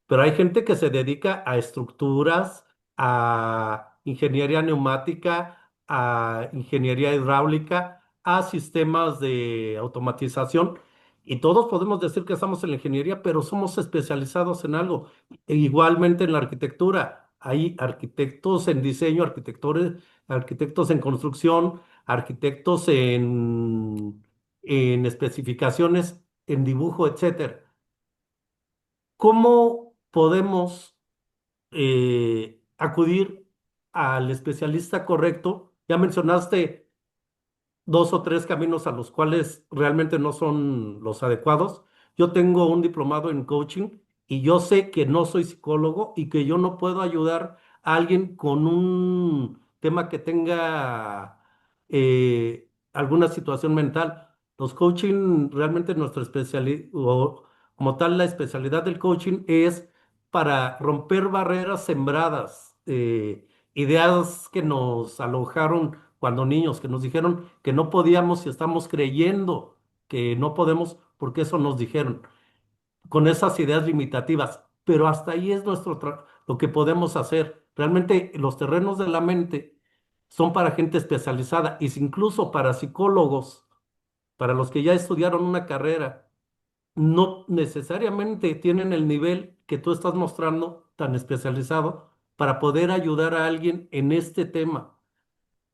pero hay gente que se dedica a estructuras, a ingeniería neumática, a ingeniería hidráulica, a sistemas de automatización. Y todos podemos decir que estamos en la ingeniería, pero somos especializados en algo. E igualmente en la arquitectura. Hay arquitectos en diseño, arquitectos en construcción, arquitectos en especificaciones, en dibujo, etcétera. ¿Cómo podemos acudir al especialista correcto? Ya mencionaste dos o tres caminos a los cuales realmente no son los adecuados. Yo tengo un diplomado en coaching y yo sé que no soy psicólogo y que yo no puedo ayudar a alguien con un tema que tenga alguna situación mental. Los coaching, realmente nuestra especialidad, o como tal, la especialidad del coaching es para romper barreras sembradas, ideas que nos alojaron cuando niños, que nos dijeron que no podíamos y estamos creyendo que no podemos porque eso nos dijeron, con esas ideas limitativas. Pero hasta ahí es lo que podemos hacer. Realmente los terrenos de la mente son para gente especializada, y si incluso para psicólogos, para los que ya estudiaron una carrera, no necesariamente tienen el nivel que tú estás mostrando tan especializado para poder ayudar a alguien en este tema.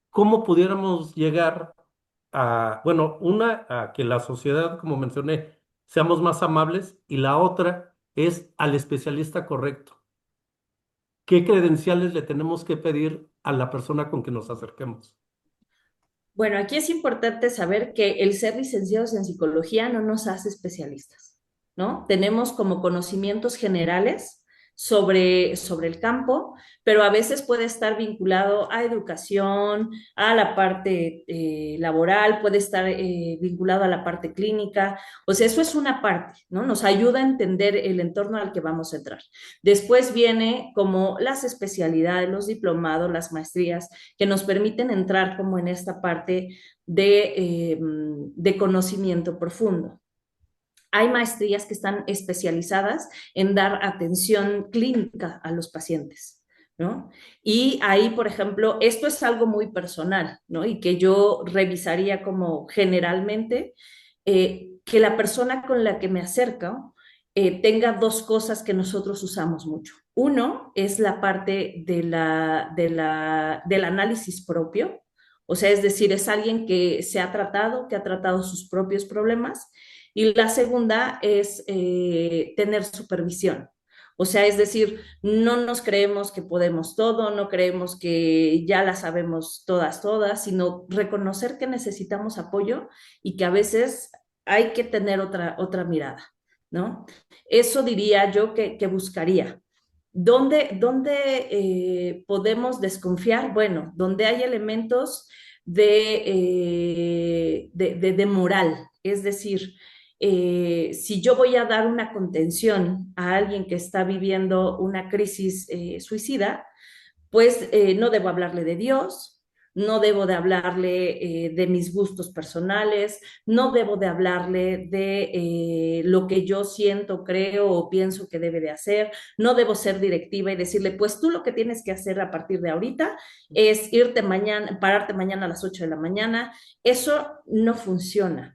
¿Cómo pudiéramos llegar a, bueno, una, a que la sociedad, como mencioné, seamos más amables, y la otra es al especialista correcto? ¿Qué credenciales le tenemos que pedir a la persona con que nos acerquemos? Bueno, aquí es importante saber que el ser licenciados en psicología no nos hace especialistas, ¿no? Tenemos como conocimientos generales sobre el campo, pero a veces puede estar vinculado a educación, a la parte laboral, puede estar vinculado a la parte clínica. O sea, eso es una parte, ¿no? Nos ayuda a entender el entorno al que vamos a entrar. Después viene como las especialidades, los diplomados, las maestrías que nos permiten entrar como en esta parte de conocimiento profundo. Hay maestrías que están especializadas en dar atención clínica a los pacientes, ¿no? Y ahí, por ejemplo, esto es algo muy personal, ¿no? Y que yo revisaría como generalmente que la persona con la que me acerco tenga dos cosas que nosotros usamos mucho. Uno es la parte del análisis propio, o sea, es decir, es alguien que se ha tratado, que ha tratado sus propios problemas. Y la segunda es tener supervisión. O sea, es decir, no nos creemos que podemos todo, no creemos que ya la sabemos todas, sino reconocer que necesitamos apoyo y que a veces hay que tener otra mirada, ¿no? Eso diría yo que buscaría. ¿Dónde podemos desconfiar? Bueno, donde hay elementos de moral, es decir, si yo voy a dar una contención a alguien que está viviendo una crisis suicida, pues no debo hablarle de Dios, no debo de hablarle de mis gustos personales, no debo de hablarle de lo que yo siento, creo o pienso que debe de hacer, no debo ser directiva y decirle, pues tú lo que tienes que hacer a partir de ahorita es irte mañana, pararte mañana a las 8 de la mañana. Eso no funciona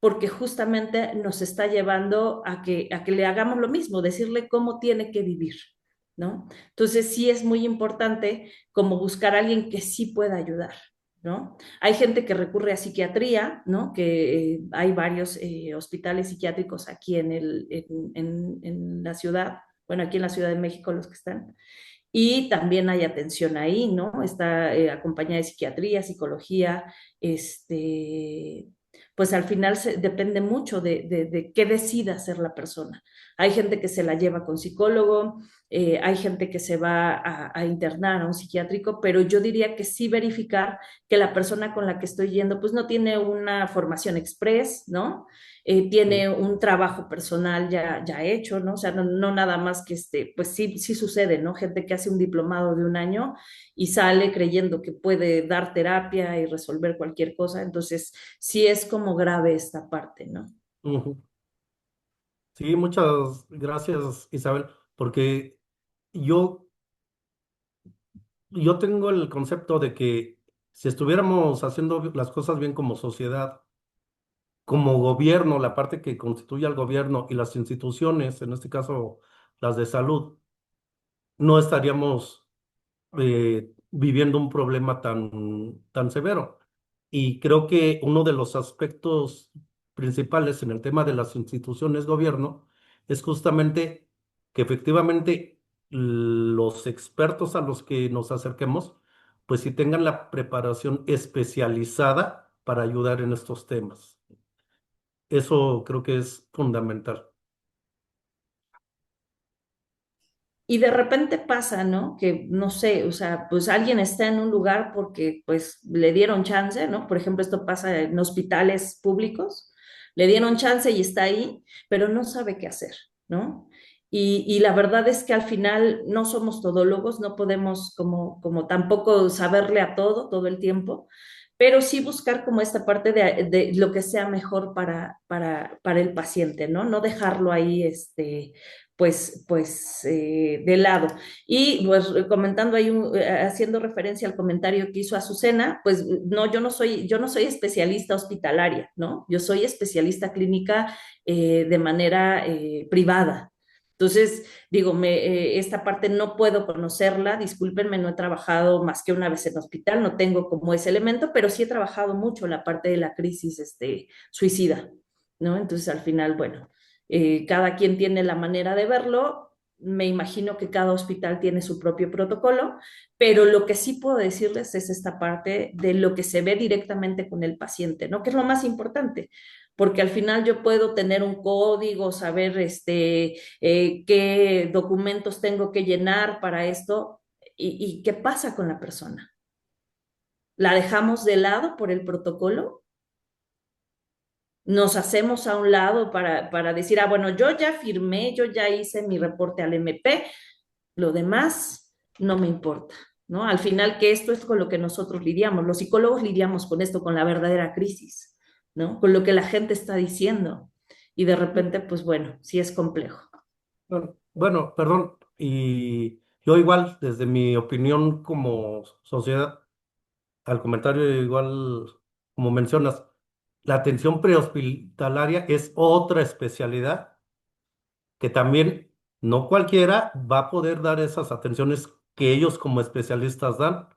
porque justamente nos está llevando a que le hagamos lo mismo, decirle cómo tiene que vivir, ¿no? Entonces sí es muy importante como buscar a alguien que sí pueda ayudar, ¿no? Hay gente que recurre a psiquiatría, ¿no? Que hay varios hospitales psiquiátricos aquí en la ciudad, bueno, aquí en la Ciudad de México los que están, y también hay atención ahí, ¿no? Está acompañada de psiquiatría, psicología, pues al final depende mucho de qué decida hacer la persona. Hay gente que se la lleva con psicólogo, hay gente que se va a internar a un psiquiátrico, pero yo diría que sí verificar que la persona con la que estoy yendo pues no tiene una formación express, ¿no? Tiene un trabajo personal ya hecho, ¿no? O sea, no nada más que pues sí sucede, ¿no? Gente que hace un diplomado de un año y sale creyendo que puede dar terapia y resolver cualquier cosa, entonces sí es como grave esta parte, ¿no? Ujú. Sí, muchas gracias, Isabel, porque yo, yo tengo el concepto de que si estuviéramos haciendo las cosas bien como sociedad, como gobierno, la parte que constituye al gobierno y las instituciones, en este caso las de salud, no estaríamos viviendo un problema tan severo. Y creo que uno de los aspectos principales en el tema de las instituciones gobierno es justamente que efectivamente los expertos a los que nos acerquemos, pues sí tengan la preparación especializada para ayudar en estos temas. Eso creo que es fundamental. Y de repente pasa, ¿no? Que no sé, o sea, pues alguien está en un lugar porque pues le dieron chance, ¿no? Por ejemplo, esto pasa en hospitales públicos, le dieron chance y está ahí, pero no sabe qué hacer, ¿no? Y la verdad es que al final no somos todólogos, no podemos como tampoco saberle a todo el tiempo, pero sí buscar como esta parte de lo que sea mejor para el paciente, ¿no? No dejarlo ahí, de lado. Y pues comentando ahí, haciendo referencia al comentario que hizo Azucena, pues no, yo no soy especialista hospitalaria, ¿no? Yo soy especialista clínica de manera privada. Entonces, digo, esta parte no puedo conocerla, discúlpenme, no he trabajado más que una vez en hospital, no tengo como ese elemento, pero sí he trabajado mucho la parte de la crisis suicida, ¿no? Entonces, al final, bueno, cada quien tiene la manera de verlo. Me imagino que cada hospital tiene su propio protocolo, pero lo que sí puedo decirles es esta parte de lo que se ve directamente con el paciente, ¿no? Que es lo más importante, porque al final yo puedo tener un código, saber qué documentos tengo que llenar para esto y qué pasa con la persona. ¿La dejamos de lado por el protocolo? Nos hacemos a un lado para decir, bueno, yo ya firmé, yo ya hice mi reporte al MP, lo demás no me importa, ¿no? Al final que esto es con lo que nosotros lidiamos, los psicólogos lidiamos con esto, con la verdadera crisis, ¿no? Con lo que la gente está diciendo y de repente, pues bueno, sí es complejo. Bueno, perdón, y yo igual, desde mi opinión como sociedad, al comentario igual, como mencionas, la atención prehospitalaria es otra especialidad que también no cualquiera va a poder dar esas atenciones que ellos como especialistas dan.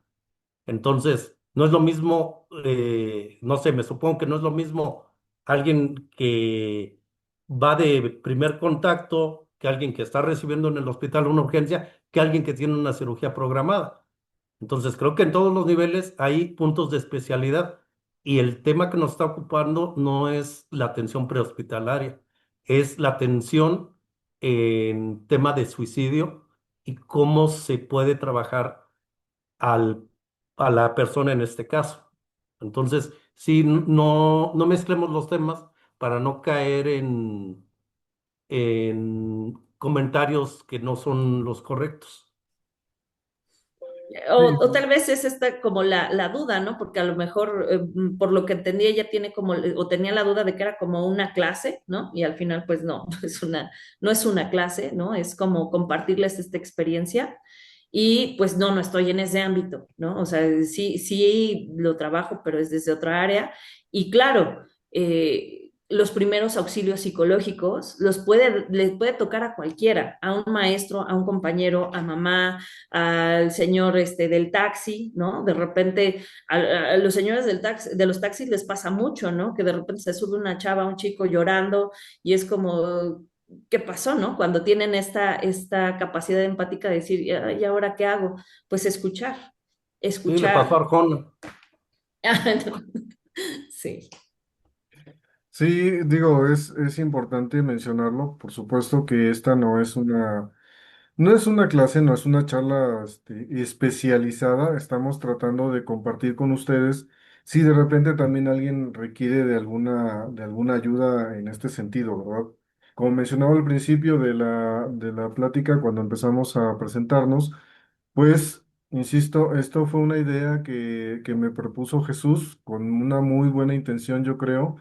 Entonces, no es lo mismo, no sé, me supongo que no es lo mismo alguien que va de primer contacto que alguien que está recibiendo en el hospital una urgencia, que alguien que tiene una cirugía programada. Entonces, creo que en todos los niveles hay puntos de especialidad y el tema que nos está ocupando no es la atención prehospitalaria, es la atención en tema de suicidio y cómo se puede trabajar al, a la persona en este caso. Entonces, sí, no mezclemos los temas para no caer en comentarios que no son los correctos. O tal vez es esta como la duda, ¿no? Porque a lo mejor, por lo que entendí, ella tiene como, o tenía la duda de que era como una clase, ¿no? Y al final, pues no, no es una clase, ¿no? Es como compartirles esta experiencia. Y pues no estoy en ese ámbito, ¿no? O sea, sí lo trabajo, pero es desde otra área. Y claro, los primeros auxilios psicológicos les puede tocar a cualquiera, a un maestro, a un compañero, a mamá, al señor del taxi, ¿no? De repente a los señores del taxi, de los taxis les pasa mucho, ¿no? Que de repente se sube una chava, un chico llorando y es como, ¿qué pasó, no? Cuando tienen esta capacidad empática de decir, ¿y ahora qué hago? Pues escuchar, Sí, le pasó a escuchar. Arjona. Sí. Sí, digo, es importante mencionarlo. Por supuesto que esta no es una clase, no es una charla especializada. Estamos tratando de compartir con ustedes si de repente también alguien requiere de alguna ayuda en este sentido, ¿verdad? Como mencionaba al principio de la plática, cuando empezamos a presentarnos, pues, insisto, esto fue una idea que me propuso Jesús con una muy buena intención, yo creo,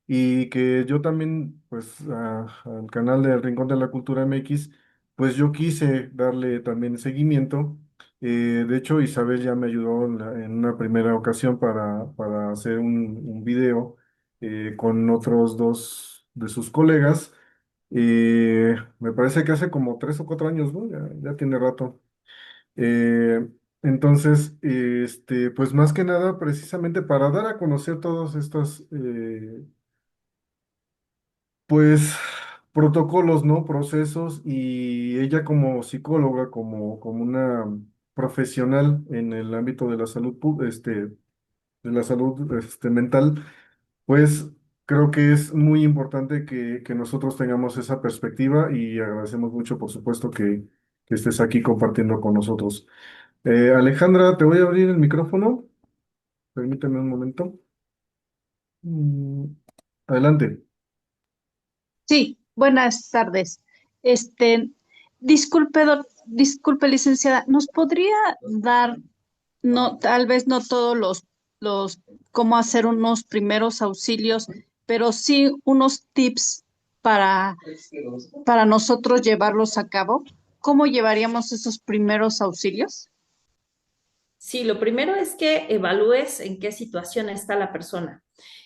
y que yo también, pues, al canal del Rincón de la Cultura MX, pues yo quise darle también seguimiento. De hecho, Isabel ya me ayudó en una primera ocasión para hacer un video con otros dos de sus colegas. Me parece que hace como 3 o 4 años, ¿no? Ya tiene rato. Eh, entonces, pues más que nada, precisamente para dar a conocer todas estas, pues, protocolos, ¿no? Procesos, y ella como psicóloga, como una profesional en el ámbito de la salud, mental, pues creo que es muy importante que nosotros tengamos esa perspectiva y agradecemos mucho, por supuesto, que estés aquí compartiendo con nosotros. Alejandra, te voy a abrir el micrófono. Permíteme un momento. Mm, Adelante. Sí, buenas tardes. Este, disculpe, licenciada, ¿nos podría dar, no, tal vez no todos cómo hacer unos primeros auxilios, pero sí unos tips para, para nosotros llevarlos a cabo? ¿Cómo llevaríamos esos primeros auxilios? Sí, lo primero es que evalúes en qué situación está la persona.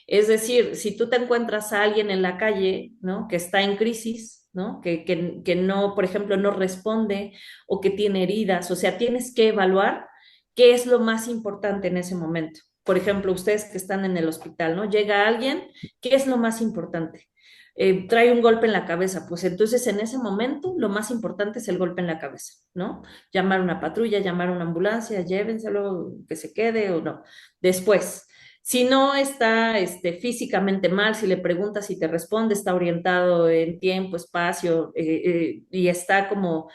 Es decir, si tú te encuentras a alguien en la calle, ¿no? Que está en crisis, ¿no? Que no, por ejemplo, no responde o que tiene heridas, o sea, tienes que evaluar qué es lo más importante en ese momento. Por ejemplo, ustedes que están en el hospital, ¿no? Llega alguien, ¿qué es lo más importante? Trae un golpe en la cabeza, pues entonces en ese momento lo más importante es el golpe en la cabeza, ¿no? Llamar una patrulla, llamar una ambulancia, llévenselo, que se quede o no. Después, si no está físicamente mal, si le preguntas y te responde, está orientado en tiempo, espacio, y está como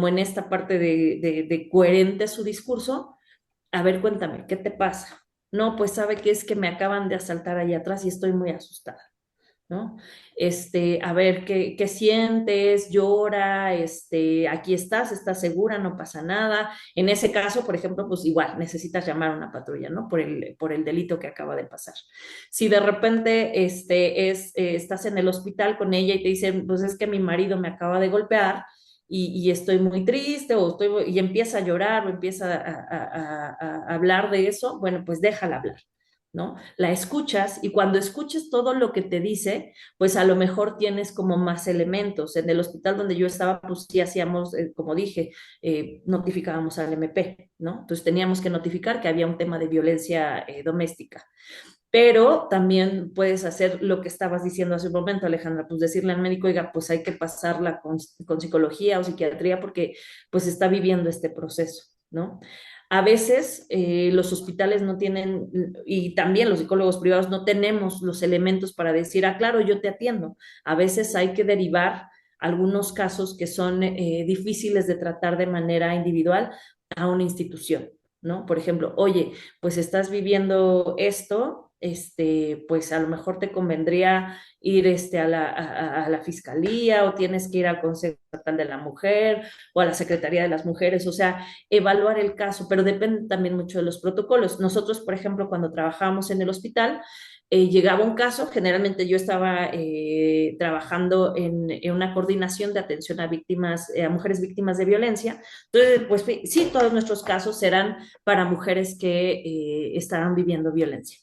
en esta parte de coherente su discurso, a ver, cuéntame, ¿qué te pasa? No, pues sabe que es que me acaban de asaltar allá atrás y estoy muy asustada. ¿No? A ver, ¿qué sientes? Llora, aquí estás segura, no pasa nada. En ese caso, por ejemplo, pues igual necesitas llamar a una patrulla, ¿no? Por el delito que acaba de pasar. Si de repente estás en el hospital con ella y te dicen, pues es que mi marido me acaba de golpear y estoy muy triste y empieza a llorar o empieza a hablar de eso, bueno, pues déjala hablar. ¿no? La escuchas y cuando escuches todo lo que te dice, pues a lo mejor tienes como más elementos. En el hospital donde yo estaba, pues sí hacíamos, como dije, notificábamos al MP, ¿no? Entonces teníamos que notificar que había un tema de violencia doméstica. Pero también puedes hacer lo que estabas diciendo hace un momento, Alejandra, pues decirle al médico, oiga, pues hay que pasarla con psicología o psiquiatría porque pues está viviendo este proceso, ¿no? A veces los hospitales no tienen, y también los psicólogos privados no tenemos los elementos para decir, ah, claro, yo te atiendo. A veces hay que derivar algunos casos que son difíciles de tratar de manera individual a una institución, ¿no? Por ejemplo, oye, pues estás viviendo esto, pues a lo mejor te convendría ir a la fiscalía o tienes que ir al Consejo Estatal de la Mujer o a la Secretaría de las Mujeres, o sea, evaluar el caso, pero depende también mucho de los protocolos. Nosotros, por ejemplo, cuando trabajábamos en el hospital, llegaba un caso, generalmente yo estaba trabajando en una coordinación de atención a víctimas, a mujeres víctimas de violencia. Entonces, pues sí, todos nuestros casos eran para mujeres que estaban viviendo violencia,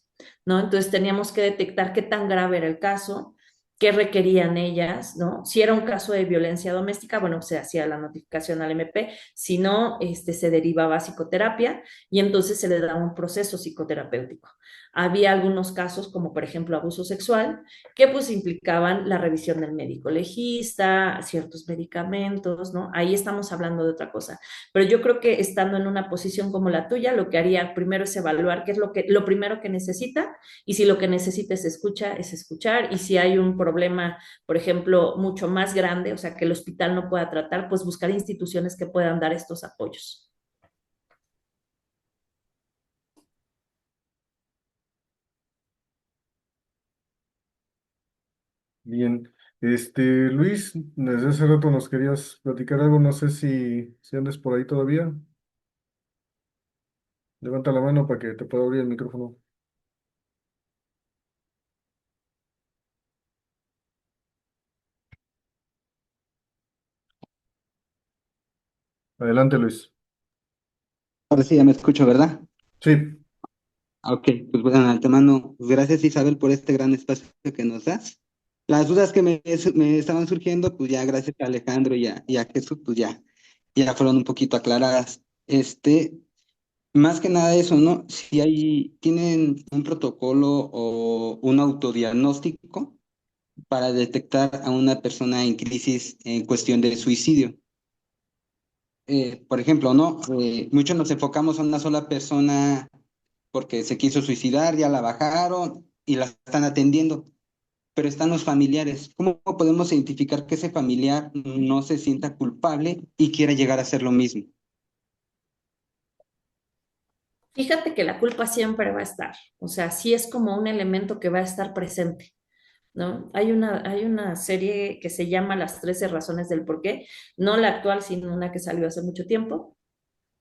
¿no? Entonces teníamos que detectar qué tan grave era el caso, qué requerían ellas, ¿no? Si era un caso de violencia doméstica, bueno, se hacía la notificación al MP, si no, se derivaba a psicoterapia y entonces se le daba un proceso psicoterapéutico. Había algunos casos, como por ejemplo abuso sexual, que pues implicaban la revisión del médico legista, ciertos medicamentos, ¿no? Ahí estamos hablando de otra cosa. Pero yo creo que estando en una posición como la tuya, lo que haría primero es evaluar qué es lo primero que necesita y si lo que necesita es escuchar y si hay un problema, por ejemplo, mucho más grande, o sea, que el hospital no pueda tratar, pues buscar instituciones que puedan dar estos apoyos. Bien. Luis, desde hace rato nos querías platicar algo, no sé si andes por ahí todavía. Levanta la mano para que te pueda abrir el micrófono. Adelante, Luis. Ahora sí ya me escucho, ¿verdad? Sí, Ok, pues bueno, de antemano, pues gracias Isabel por este gran espacio que nos das. Las dudas que me estaban surgiendo, pues ya gracias a Alejandro y a Jesús, pues ya fueron un poquito aclaradas. Más que nada eso, ¿no? Si tienen un protocolo o un autodiagnóstico para detectar a una persona en crisis en cuestión de suicidio. Por ejemplo, ¿no? Muchos nos enfocamos a una sola persona porque se quiso suicidar, ya la bajaron y la están atendiendo, pero están los familiares. ¿Cómo podemos identificar que ese familiar no se sienta culpable y quiera llegar a hacer lo mismo? Fíjate que la culpa siempre va a estar, o sea, sí es como un elemento que va a estar presente, ¿no? Hay una serie que se llama Las 13 razones del por qué, no la actual, sino una que salió hace mucho tiempo,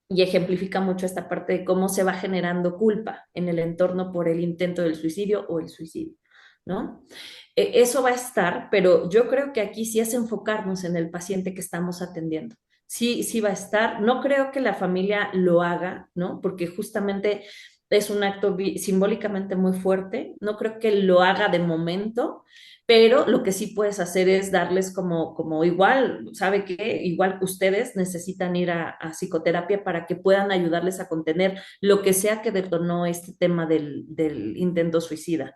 y ejemplifica mucho esta parte de cómo se va generando culpa en el entorno por el intento del suicidio o el suicidio, ¿no? Eso va a estar, pero yo creo que aquí sí es enfocarnos en el paciente que estamos atendiendo. Sí, sí va a estar. No creo que la familia lo haga, ¿no? Porque justamente es un acto simbólicamente muy fuerte. No creo que lo haga de momento, pero lo que sí puedes hacer es darles como igual, ¿sabe qué? Igual que ustedes necesitan ir a psicoterapia para que puedan ayudarles a contener lo que sea que detonó este tema del intento suicida.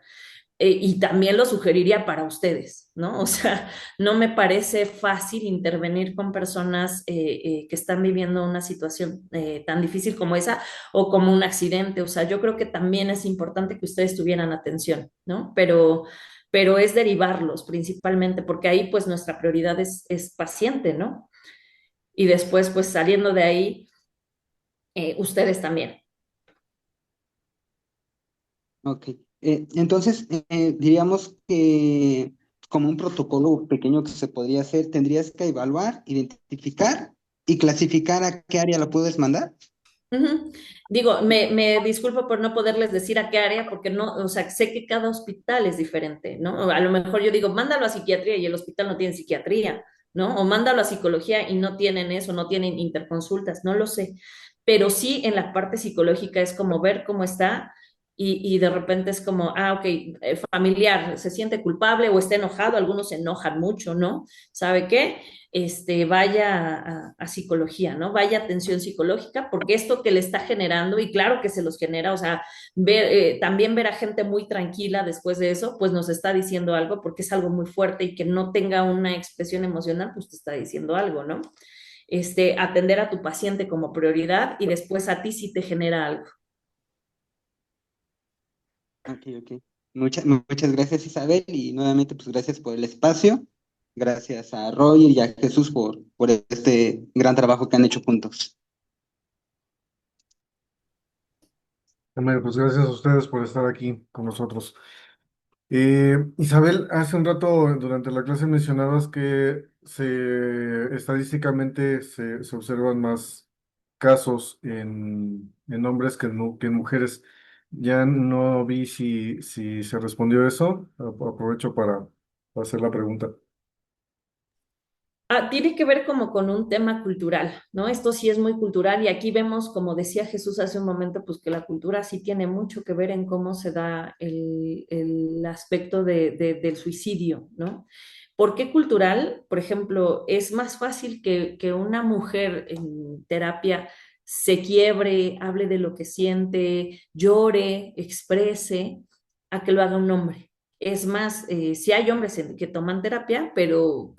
Y también lo sugeriría para ustedes, ¿no? O sea, no me parece fácil intervenir con personas que están viviendo una situación tan difícil como esa o como un accidente. O sea, yo creo que también es importante que ustedes tuvieran atención, ¿no? Pero es derivarlos principalmente, porque ahí pues nuestra prioridad es paciente, ¿no? Y después pues saliendo de ahí, ustedes también. Ok. Entonces, diríamos que como un protocolo pequeño que se podría hacer, tendrías que evaluar, identificar y clasificar a qué área la puedes mandar. Ujú. Digo, me disculpo por no poderles decir a qué área, porque no, o sea, sé que cada hospital es diferente, ¿no? A lo mejor yo digo, mándalo a psiquiatría y el hospital no tiene psiquiatría, ¿no? O mándalo a psicología y no tienen eso, no tienen interconsultas, no lo sé. Pero sí en la parte psicológica es como ver cómo está. y de repente es como, ok, familiar, se siente culpable o está enojado, algunos se enojan mucho, ¿no? ¿Sabe qué? Vaya a psicología, ¿no? Vaya a atención psicológica, porque esto que le está generando, y claro que se los genera, o sea, también ver a gente muy tranquila después de eso, pues nos está diciendo algo, porque es algo muy fuerte y que no tenga una expresión emocional, pues te está diciendo algo, ¿no? Atender a tu paciente como prioridad y después a ti si te genera algo. Ok, ok. Muchas gracias, Isabel, y nuevamente, pues gracias por el espacio. Gracias a Roger y a Jesús por este gran trabajo que han hecho juntos. Hombre, pues gracias a ustedes por estar aquí con nosotros. Isabel, hace un rato durante la clase mencionabas que estadísticamente se observan más casos en hombres que en mujeres. Ya no vi si se respondió eso. Aprovecho para hacer la pregunta. Tiene que ver como con un tema cultural, ¿no? Esto sí es muy cultural y aquí vemos, como decía Jesús hace un momento, pues que la cultura sí tiene mucho que ver en cómo se da el aspecto del suicidio, ¿no? ¿Por qué cultural? Por ejemplo, es más fácil que una mujer en terapia se quiebre, hable de lo que siente, llore, exprese, a que lo haga un hombre. Es más, sí hay hombres que toman terapia, pero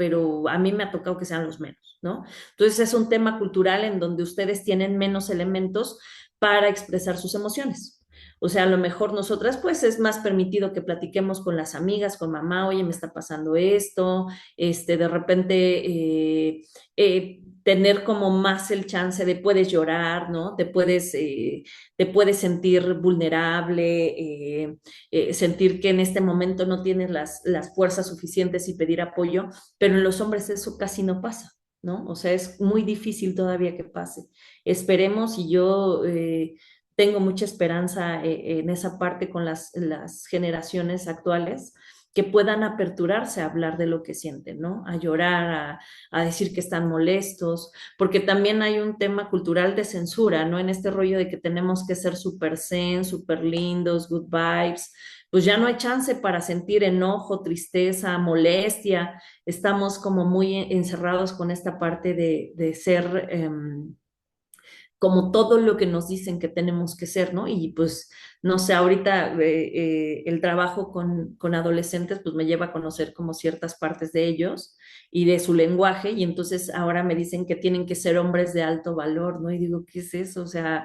a mí me ha tocado que sean los menos, ¿no? Entonces es un tema cultural en donde ustedes tienen menos elementos para expresar sus emociones. O sea, a lo mejor nosotras, pues es más permitido que platiquemos con las amigas, con mamá, oye, me está pasando esto, de repente tener como más el chance de puedes llorar, ¿no? Te puedes sentir vulnerable, sentir que en este momento no tienes las fuerzas suficientes y pedir apoyo, pero en los hombres eso casi no pasa. ¿No? O sea, es muy difícil todavía que pase. Esperemos y yo tengo mucha esperanza en esa parte con las generaciones actuales que puedan aperturarse a hablar de lo que sienten, ¿no? A llorar, a decir que están molestos, porque también hay un tema cultural de censura, ¿no? En este rollo de que tenemos que ser súper zen, súper lindos, good vibes, pues ya no hay chance para sentir enojo, tristeza, molestia, estamos como muy encerrados con esta parte de ser como todo lo que nos dicen que tenemos que ser, ¿no? Y pues, no sé, ahorita el trabajo con adolescentes pues me lleva a conocer como ciertas partes de ellos y de su lenguaje y entonces ahora me dicen que tienen que ser hombres de alto valor, ¿no? Y digo, ¿qué es eso? O sea,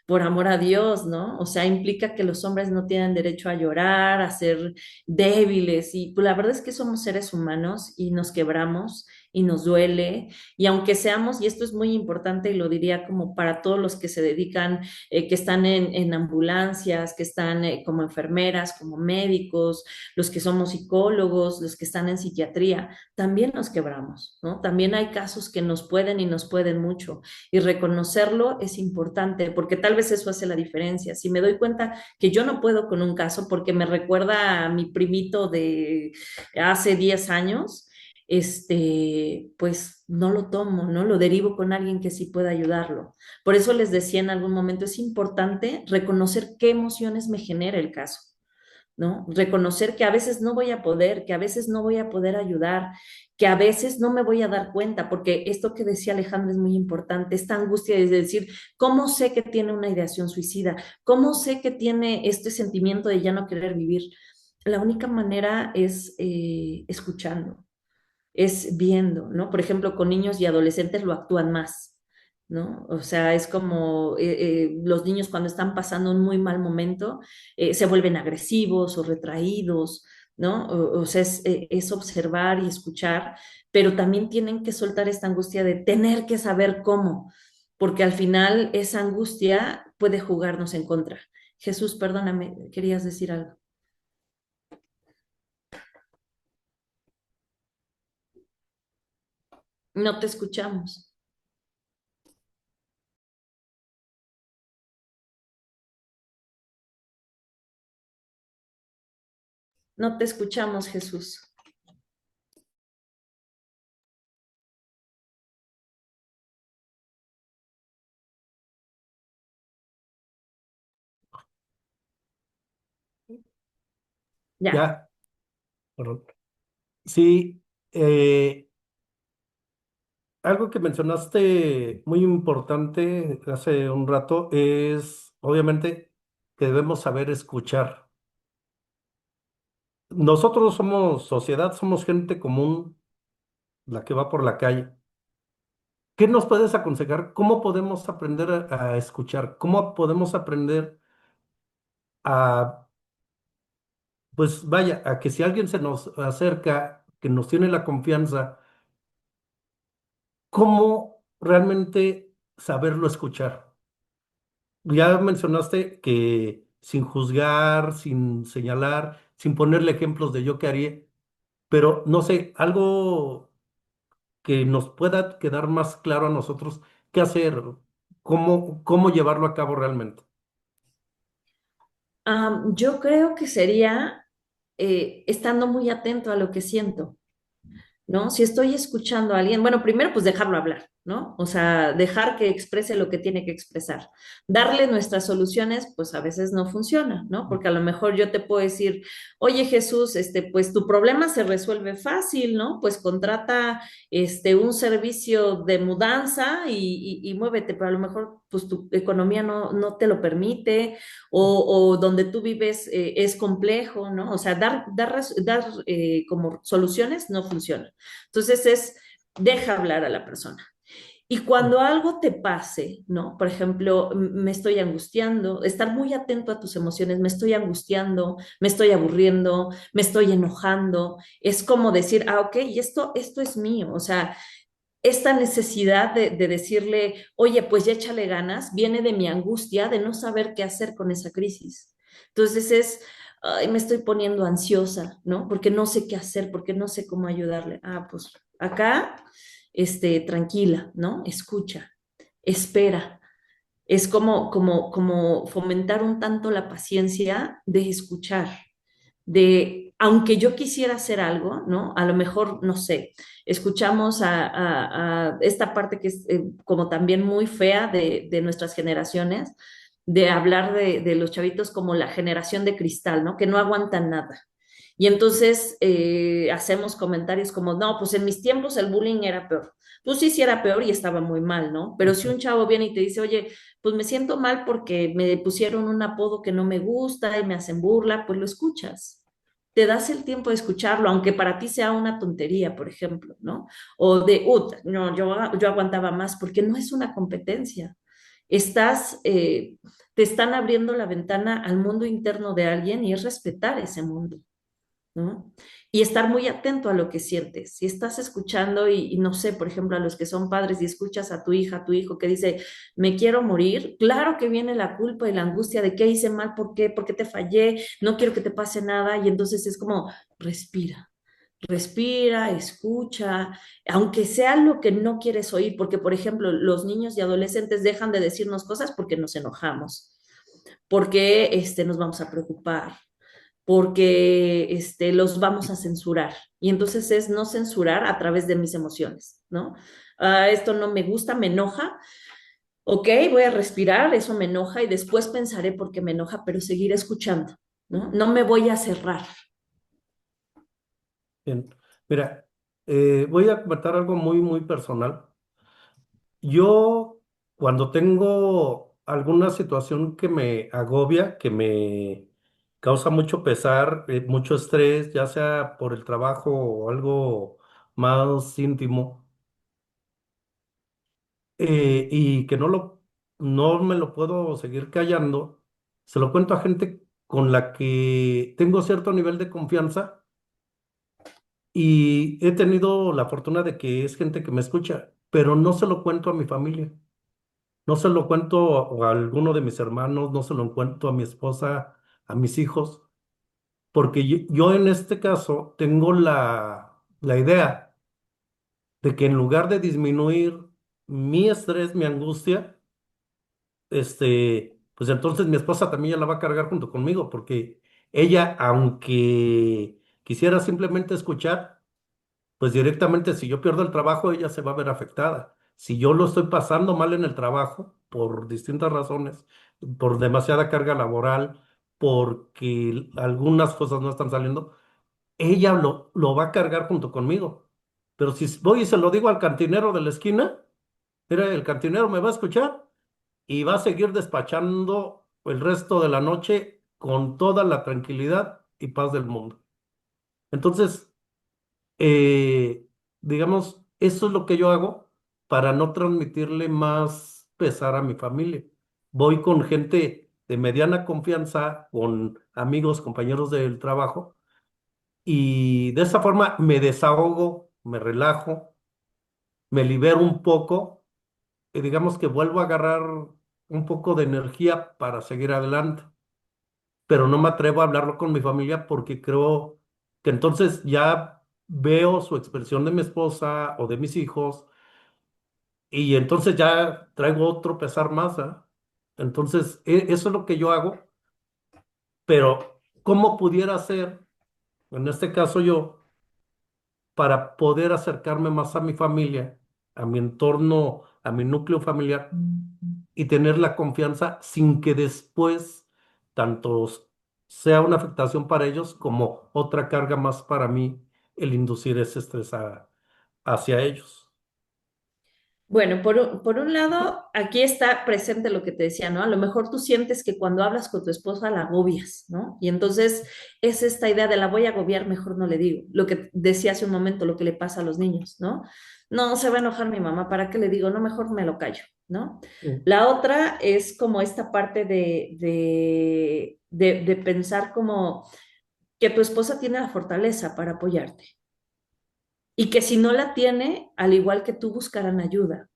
por amor a Dios, ¿no? O sea, implica que los hombres no tienen derecho a llorar, a ser débiles y pues la verdad es que somos seres humanos y nos quebramos y nos duele y aunque seamos, y esto es muy importante y lo diría como para todos los que se dedican, que están en ambulancias, que están como enfermeras, como médicos, los que somos psicólogos, los que están en psiquiatría, también nos quebramos, ¿no? También hay casos que nos pueden y nos pueden mucho y reconocerlo es importante porque tal vez eso hace la diferencia. Si me doy cuenta que yo no puedo con un caso porque me recuerda a mi primito de hace 10 años, pues no lo tomo, ¿no? Lo derivo con alguien que sí pueda ayudarlo. Por eso les decía en algún momento, es importante reconocer qué emociones me genera el caso. ¿No? Reconocer que a veces no voy a poder, que a veces no voy a poder ayudar, que a veces no me voy a dar cuenta, porque esto que decía Alejandro es muy importante, esta angustia de decir, ¿cómo sé que tiene una ideación suicida? ¿Cómo sé que tiene este sentimiento de ya no querer vivir? La única manera es escuchando, es viendo, ¿no? Por ejemplo, con niños y adolescentes lo actúan más, ¿no? O sea, es como los niños cuando están pasando un muy mal momento se vuelven agresivos o retraídos, ¿no? O sea, es observar y escuchar, pero también tienen que soltar esta angustia de tener que saber cómo, porque al final esa angustia puede jugarnos en contra. Jesús, perdóname, querías decir algo. No te escuchamos. No te escuchamos, Jesús. Ya. Ya, perdón. Sí, algo que mencionaste muy importante hace un rato es, obviamente, que debemos saber escuchar. Nosotros somos sociedad, somos gente común, la que va por la calle. ¿Qué nos puedes aconsejar? ¿Cómo podemos aprender a escuchar? ¿Cómo podemos aprender a, pues vaya, a que si alguien se nos acerca, que nos tiene la confianza, cómo realmente saberlo escuchar? Ya mencionaste que sin juzgar, sin señalar, sin ponerle ejemplos de yo qué haría, pero no sé, algo que nos pueda quedar más claro a nosotros qué hacer, cómo llevarlo a cabo realmente. Yo creo que sería estando muy atento a lo que siento. ¿No? Si estoy escuchando a alguien, bueno, primero pues dejarlo hablar, ¿no? O sea, dejar que exprese lo que tiene que expresar. Darle nuestras soluciones, pues a veces no funciona, ¿no? Porque a lo mejor yo te puedo decir, oye Jesús, pues tu problema se resuelve fácil, ¿no? Pues contrata, un servicio de mudanza y muévete, pero a lo mejor pues tu economía no te lo permite o donde tú vives es complejo, ¿no? O sea, dar como soluciones no funciona. Entonces deja hablar a la persona. Y cuando algo te pase, ¿no? Por ejemplo, me estoy angustiando, estar muy atento a tus emociones, me estoy angustiando, me estoy aburriendo, me estoy enojando, es como decir, ok, y esto es mío, o sea, esta necesidad de decirle, oye, pues ya échale ganas, viene de mi angustia de no saber qué hacer con esa crisis. Entonces ay, me estoy poniendo ansiosa, ¿no? Porque no sé qué hacer, porque no sé cómo ayudarle. Pues acá, tranquila, ¿no? Escucha, espera. Es como fomentar un tanto la paciencia de escuchar, aunque yo quisiera hacer algo, ¿no? A lo mejor, no sé, escuchamos a esta parte que es como también muy fea de nuestras generaciones, de hablar de los chavitos como la generación de cristal, ¿no? Que no aguantan nada. Y entonces hacemos comentarios como, no, pues en mis tiempos el bullying era peor. Pues sí, sí era peor y estaba muy mal, ¿no? Pero si un chavo viene y te dice, oye, pues me siento mal porque me pusieron un apodo que no me gusta y me hacen burla, pues lo escuchas. Te das el tiempo de escucharlo, aunque para ti sea una tontería, por ejemplo, ¿no? O de, no, yo aguantaba más, porque no es una competencia. Estás, te están abriendo la ventana al mundo interno de alguien y es respetar ese mundo, ¿no? Y estar muy atento a lo que sientes. Si estás escuchando y no sé, por ejemplo, a los que son padres y escuchas a tu hija, a tu hijo que dice, me quiero morir, claro que viene la culpa y la angustia de qué hice mal, por qué te fallé, no quiero que te pase nada y entonces es como, respira. Respira, escucha, aunque sea lo que no quieres oír, porque por ejemplo, los niños y adolescentes dejan de decirnos cosas porque nos enojamos, porque nos vamos a preocupar, porque los vamos a censurar. Y entonces es no censurar a través de mis emociones, ¿no? Esto no me gusta, me enoja. Ok, voy a respirar, eso me enoja y después pensaré por qué me enoja, pero seguir escuchando, ¿no? No me voy a cerrar. Bien. Mira, voy a comentar algo muy, muy personal. Yo, cuando tengo alguna situación que me agobia, que me causa mucho pesar, mucho estrés, ya sea por el trabajo o algo más íntimo, y que no me lo puedo seguir callando, se lo cuento a gente con la que tengo cierto nivel de confianza y he tenido la fortuna de que es gente que me escucha, pero no se lo cuento a mi familia. No se lo cuento a alguno de mis hermanos, no se lo cuento a mi esposa, a mis hijos, porque yo en este caso tengo la idea de que en lugar de disminuir mi estrés, mi angustia, pues entonces mi esposa también ya la va a cargar junto conmigo, porque ella, aunque quisiera simplemente escuchar, pues directamente si yo pierdo el trabajo, ella se va a ver afectada. Si yo lo estoy pasando mal en el trabajo, por distintas razones, por demasiada carga laboral, porque algunas cosas no están saliendo, ella lo va a cargar junto conmigo. Pero si voy y se lo digo al cantinero de la esquina, mira, el cantinero me va a escuchar y va a seguir despachando el resto de la noche con toda la tranquilidad y paz del mundo. Entonces, eh, digamos, eso es lo que yo hago para no transmitirle más pesar a mi familia. Voy con gente de mediana confianza, con amigos, compañeros del trabajo, y de esa forma me desahogo, me relajo, me libero un poco y digamos que vuelvo a agarrar un poco de energía para seguir adelante. Pero no me atrevo a hablarlo con mi familia porque creo que entonces ya veo su expresión de mi esposa o de mis hijos y entonces ya traigo otro pesar más, ¿ah? Entonces, eso es lo que yo hago, pero ¿cómo pudiera ser, en este caso yo, para poder acercarme más a mi familia, a mi entorno, a mi núcleo familiar y tener la confianza sin que después tanto sea una afectación para ellos como otra carga más para mí el inducir ese estrés hacia ellos? Bueno, por un lado, aquí está presente lo que te decía, ¿no? A lo mejor tú sientes que cuando hablas con tu esposa la agobias, ¿no? Y entonces es esta idea de la voy a agobiar, mejor no le digo. Lo que decía hace un momento, lo que le pasa a los niños, ¿no? No, se va a enojar mi mamá, ¿para qué le digo? No, mejor me lo callo, ¿no? Mm, La otra es como esta parte de pensar como que tu esposa tiene la fortaleza para apoyarte y que si no la tiene, al igual que tú, buscarán ayuda.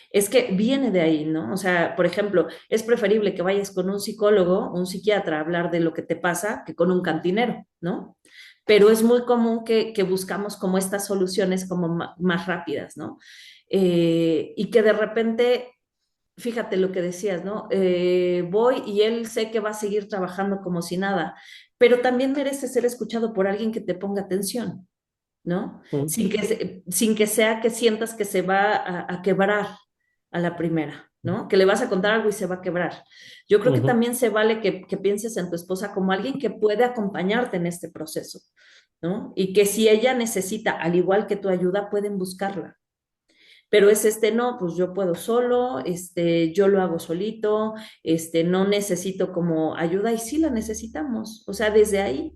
Es que viene de ahí, ¿no? O sea, por ejemplo, es preferible que vayas con un psicólogo, un psiquiatra a hablar de lo que te pasa que con un cantinero, ¿no? Pero es muy común que buscamos como estas soluciones como más rápidas, ¿no? Y que de repente, fíjate lo que decías, ¿no? Voy y él sé que va a seguir trabajando como si nada, pero también merece ser escuchado por alguien que te ponga atención, ¿no? mm, Sin que sea que sientas que se va a quebrar a la primera, ¿no? Que le vas a contar algo y se va a quebrar. Yo creo que ujú, también se vale que pienses en tu esposa como alguien que puede acompañarte en este proceso, ¿no? Y que si ella necesita, al igual que tu ayuda, pueden buscarla. Pero es no, pues yo puedo solo, yo lo hago solito, no necesito como ayuda y sí la necesitamos. O sea, desde ahí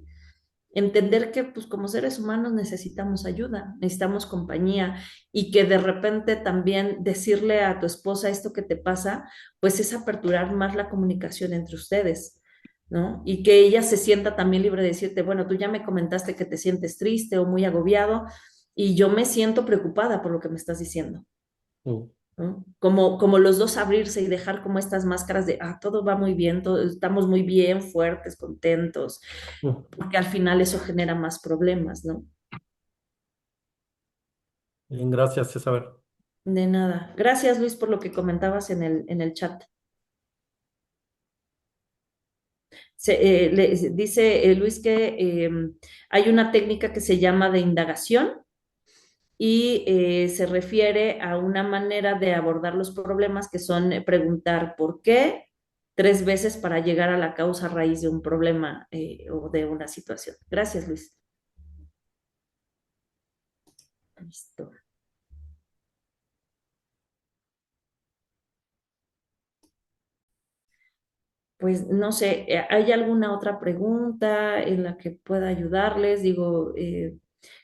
entender que pues como seres humanos necesitamos ayuda, necesitamos compañía y que de repente también decirle a tu esposa esto que te pasa, pues es aperturar más la comunicación entre ustedes, ¿no? Y que ella se sienta también libre de decirte, bueno, tú ya me comentaste que te sientes triste o muy agobiado y yo me siento preocupada por lo que me estás diciendo. mm, ¿No? Como los dos abrirse y dejar como estas máscaras de, todo va muy bien, estamos muy bien, fuertes, contentos, mm. porque al final eso genera más problemas, ¿no? Bien, gracias, Isabel. De nada. Gracias, Luis, por lo que comentabas en el chat. Dice Luis que hay una técnica que se llama de indagación y se refiere a una manera de abordar los problemas que son preguntar por qué 3 veces para llegar a la causa raíz de un problema o de una situación. Gracias, Luis. Listo. Pues no sé, ¿hay alguna otra pregunta en la que pueda ayudarles? Digo,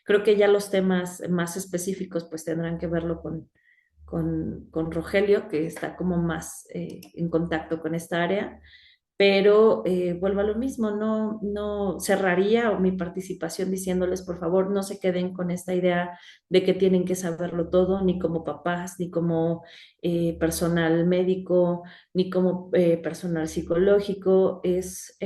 creo que ya los temas más específicos pues tendrán que verlo con Rogelio, que está como más en contacto con esta área, pero vuelvo a lo mismo, no cerraría mi participación diciéndoles, por favor, no se queden con esta idea de que tienen que saberlo todo, ni como papás, ni como personal médico, ni como personal psicológico. Es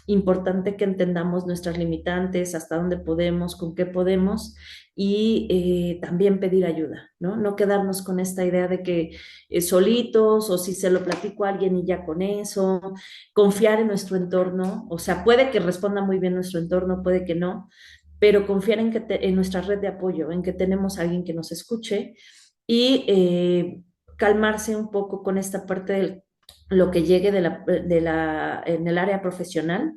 importante que entendamos nuestras limitantes, hasta dónde podemos, con qué podemos y también pedir ayuda, ¿no? No quedarnos con esta idea de que solitos o si se lo platico a alguien y ya con eso, confiar en nuestro entorno, o sea, puede que responda muy bien nuestro entorno, puede que no, pero confiar en nuestra red de apoyo, en que tenemos a alguien que nos escuche y calmarse un poco con esta parte del lo que llegue en el área profesional,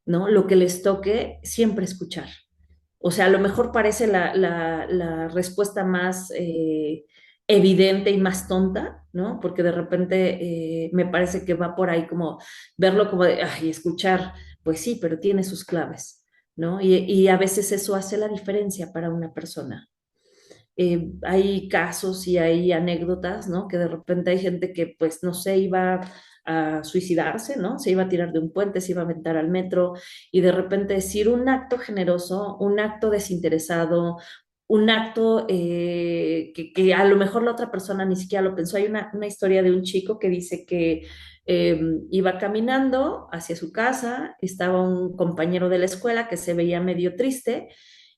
¿no? Lo que les toque, siempre escuchar. O sea, a lo mejor parece la respuesta más evidente y más tonta, ¿no? Porque de repente me parece que va por ahí como verlo como de, ay, escuchar, pues sí, pero tiene sus claves, ¿no? Y a veces eso hace la diferencia para una persona. Hay casos y hay anécdotas, ¿no? Que de repente hay gente que, pues, no sé, iba a suicidarse, ¿no? Se iba a tirar de un puente, se iba a aventar al metro y de repente decir un acto generoso, un acto desinteresado, un acto que a lo mejor la otra persona ni siquiera lo pensó. Hay una historia de un chico que dice que iba caminando hacia su casa, estaba un compañero de la escuela que se veía medio triste,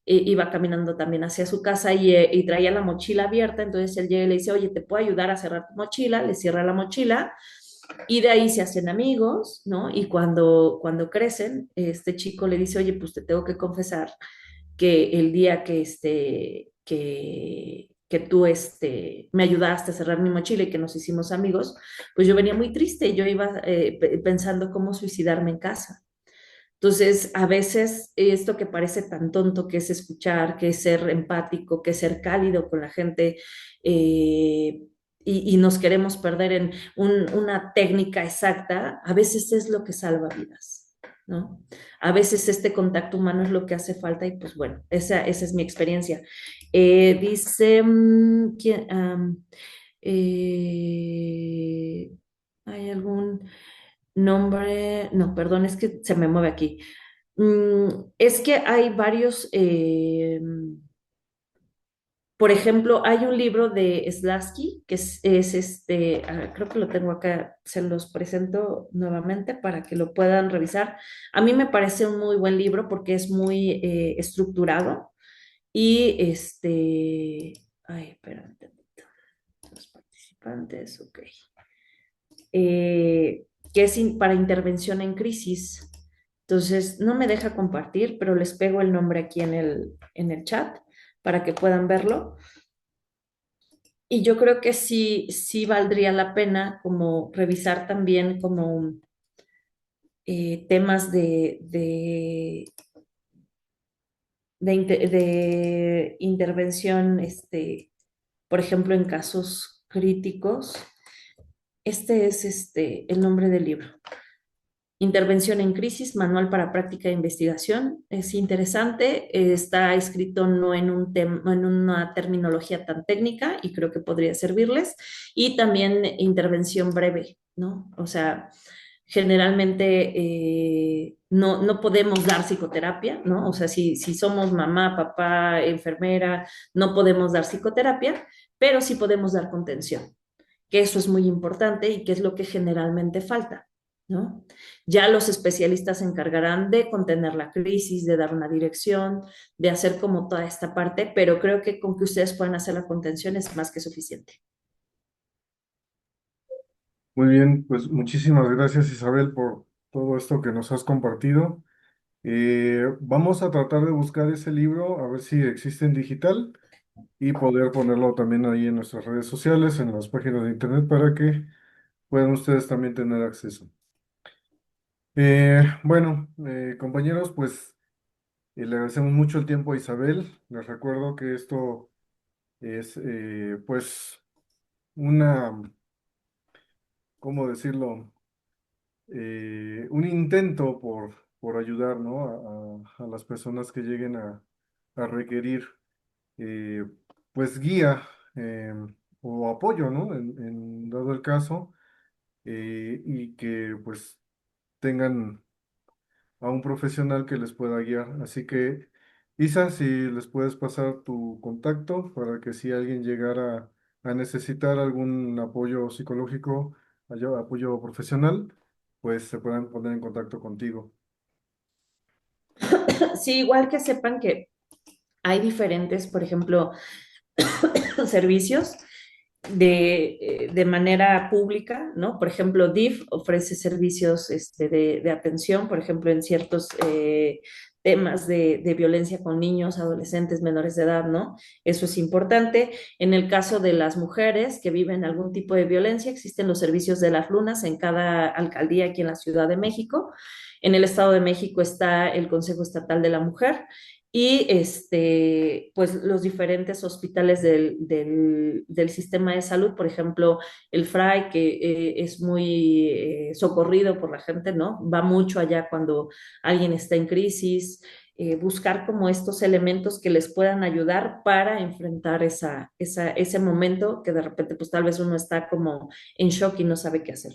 iba caminando también hacia su casa y traía la mochila abierta, entonces él llega y le dice, oye, ¿te puedo ayudar a cerrar tu mochila? Le cierra la mochila y de ahí se hacen amigos, ¿no? Y cuando crecen, este chico le dice, oye, pues te tengo que confesar que el día que tú me ayudaste a cerrar mi mochila y que nos hicimos amigos, pues yo venía muy triste, yo iba pensando cómo suicidarme en casa. Entonces, a veces esto que parece tan tonto, que es escuchar, que es ser empático, que es ser cálido con la gente, y nos queremos perder en una técnica exacta, a veces es lo que salva vidas, ¿no? A veces este contacto humano es lo que hace falta y pues bueno, esa es mi experiencia. Dice, eh, ¿hay algún nombre? No, perdón, es que se me mueve aquí. Es que hay varios, por ejemplo, hay un libro de Slasky que creo que lo tengo acá, se los presento nuevamente para que lo puedan revisar. A mí me parece un muy buen libro porque es muy estructurado y ay, espérame un tantito. Los participantes, ok. Que es para intervención en crisis. Entonces, no me deja compartir, pero les pego el nombre aquí en el chat para que puedan verlo. Y yo creo que sí, sí valdría la pena como revisar también como temas de intervención, por ejemplo, en casos críticos. Este es el nombre del libro. Intervención en crisis, manual para práctica de investigación. Es interesante, está escrito no en no en una terminología tan técnica y creo que podría servirles. Y también intervención breve, ¿no? O sea, generalmente no podemos dar psicoterapia, ¿no? O sea, si somos mamá, papá, enfermera, no podemos dar psicoterapia, pero sí podemos dar contención, que eso es muy importante y que es lo que generalmente falta, ¿no? Ya los especialistas se encargarán de contener la crisis, de dar una dirección, de hacer como toda esta parte, pero creo que con que ustedes puedan hacer la contención es más que suficiente. Muy bien, pues muchísimas gracias Isabel por todo esto que nos has compartido. Vamos a tratar de buscar ese libro, a ver si existe en digital y poder ponerlo también ahí en nuestras redes sociales, en las páginas de internet, para que puedan ustedes también tener acceso. Bueno, compañeros, pues le agradecemos mucho el tiempo a Isabel. Les recuerdo que esto es, pues, una, ¿cómo decirlo? Un intento por ayudar, ¿no? A las personas que lleguen a requerir, eh, pues, guía o apoyo, ¿no? En dado el caso, y que, pues, tengan a un profesional que les pueda guiar. Así que, Isa, si les puedes pasar tu contacto para que si alguien llegara a necesitar algún apoyo psicológico, apoyo profesional, pues se puedan poner en contacto contigo. Sí, igual que sepan que hay diferentes, por ejemplo, servicios de manera pública, ¿no? Por ejemplo, DIF ofrece servicios de atención, por ejemplo, en ciertos temas de violencia con niños, adolescentes, menores de edad, ¿no? Eso es importante. En el caso de las mujeres que viven algún tipo de violencia, existen los servicios de las lunas en cada alcaldía aquí en la Ciudad de México. En el Estado de México está el Consejo Estatal de la Mujer y pues los diferentes hospitales del sistema de salud, por ejemplo, el FRAI, que es muy socorrido por la gente, ¿no? Va mucho allá cuando alguien está en crisis, buscar como estos elementos que les puedan ayudar para enfrentar ese momento que de repente pues tal vez uno está como en shock y no sabe qué hacer.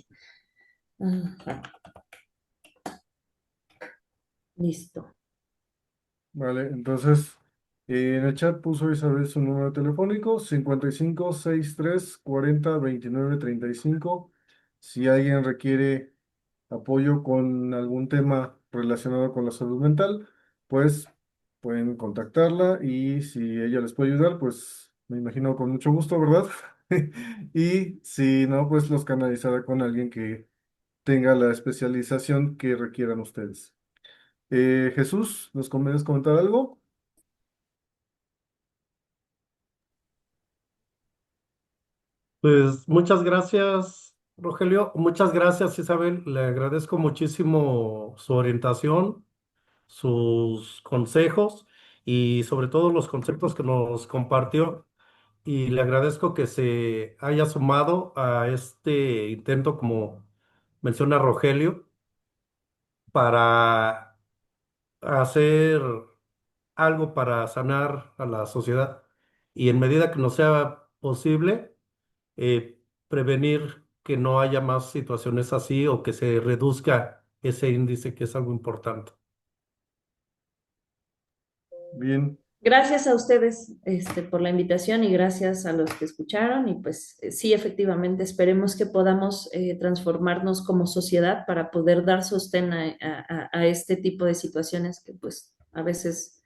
Ajá. Listo. Vale, entonces en el chat puso Isabel su número telefónico, 55 63 40 29 35. Si alguien requiere apoyo con algún tema relacionado con la salud mental, pues pueden contactarla y si ella les puede ayudar, pues me imagino con mucho gusto, ¿verdad? Y si no, pues los canalizará con alguien que tenga la especialización que requieran ustedes. Jesús, ¿nos convienes comentar algo? Pues muchas gracias, Rogelio. Muchas gracias, Isabel. Le agradezco muchísimo su orientación, sus consejos y sobre todo los conceptos que nos compartió. Y le agradezco que se haya sumado a este intento, como menciona Rogelio, para hacer algo para sanar a la sociedad y en medida que nos sea posible, prevenir que no haya más situaciones así o que se reduzca ese índice, que es algo importante. Bien, Gracias a ustedes, por la invitación y gracias a los que escucharon y pues sí, efectivamente, esperemos que podamos transformarnos como sociedad para poder dar sostén a este tipo de situaciones que pues a veces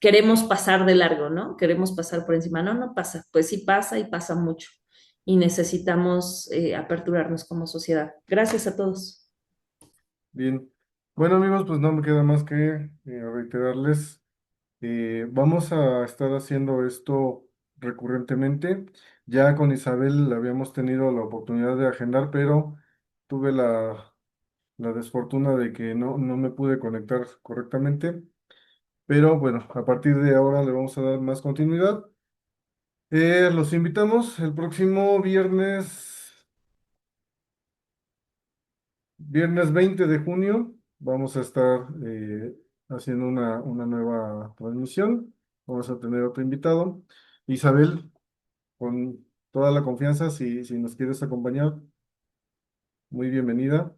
queremos pasar de largo, ¿no? Queremos pasar por encima. No, no pasa. Pues sí pasa y pasa mucho. Y necesitamos aperturarnos como sociedad. Gracias a todos. bien. Bueno, amigos, pues no me queda más que reiterarles. Vamos a estar haciendo esto recurrentemente. Ya con Isabel habíamos tenido la oportunidad de agendar, pero tuve la desfortuna de que no me pude conectar correctamente. Pero bueno, a partir de ahora le vamos a dar más continuidad. Los invitamos el próximo viernes 20 de junio. Vamos a estar haciendo una nueva transmisión. Vamos a tener otro invitado. Isabel, con toda la confianza, si nos quieres acompañar, muy bienvenida.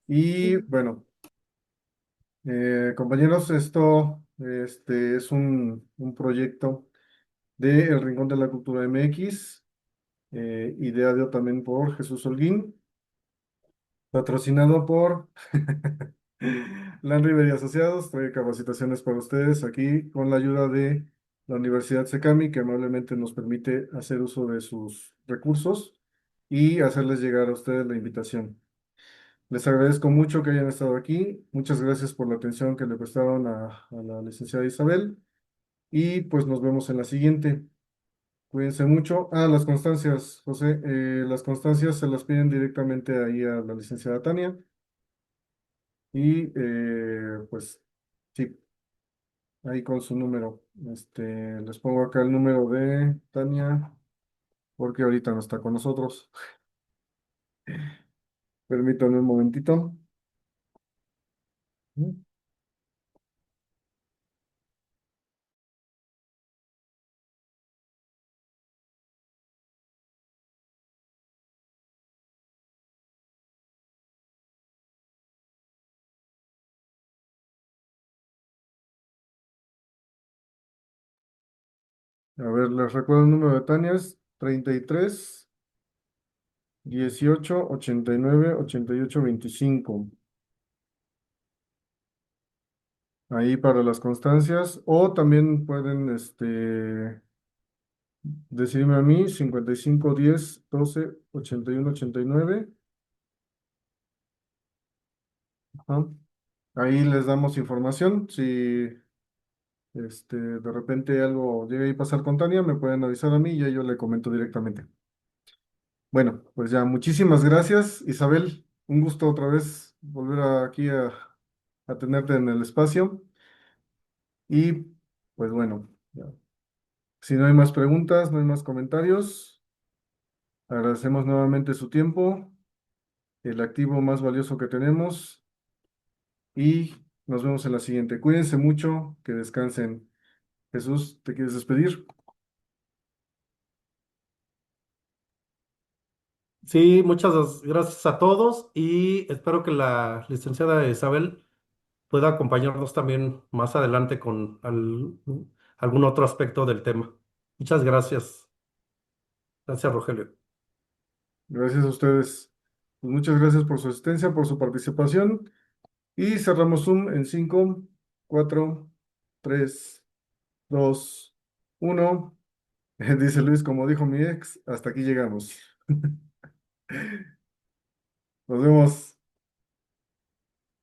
Y bueno, compañeros, esto es un proyecto de El Rincón de la Cultura MX, ideado también por Jesús Holguín, patrocinado por Land River y Asociados. Trae capacitaciones para ustedes aquí con la ayuda de la Universidad Secami, que amablemente nos permite hacer uso de sus recursos y hacerles llegar a ustedes la invitación. Les agradezco mucho que hayan estado aquí. Muchas gracias por la atención que le prestaron a la licenciada Isabel. Y pues nos vemos en la siguiente. Cuídense mucho. Ah, las constancias, José. Las constancias se las piden directamente ahí a la licenciada Tania. Y pues sí, ahí con su número. Les pongo acá el número de Tania, porque ahorita no está con nosotros. Permítanme un momentito. A ver, les recuerdo el número de Tania es 33 18 89 88 25. Ahí para las constancias. O también pueden decirme a mí 55 10 12 81 89. Ajá. Ahí les damos información. Si de repente algo llega a pasar con Tania, me pueden avisar a mí y ya yo le comento directamente. Bueno, pues ya, muchísimas gracias, Isabel. Un gusto otra vez volver aquí a tenerte en el espacio. Y pues bueno, ya. Si no hay más preguntas, no hay más comentarios, agradecemos nuevamente su tiempo, el activo más valioso que tenemos, y nos vemos en la siguiente. Cuídense mucho, que descansen. Jesús, ¿te quieres despedir? Sí, muchas gracias a todos y espero que la licenciada Isabel pueda acompañarnos también más adelante con algún otro aspecto del tema. Muchas gracias. Gracias, Rogelio. Gracias a ustedes. Pues muchas gracias por su asistencia, por su participación. Y cerramos Zoom en 5, 4, 3, 2, 1. Dice Luis, como dijo mi ex, hasta aquí llegamos. Nos vemos.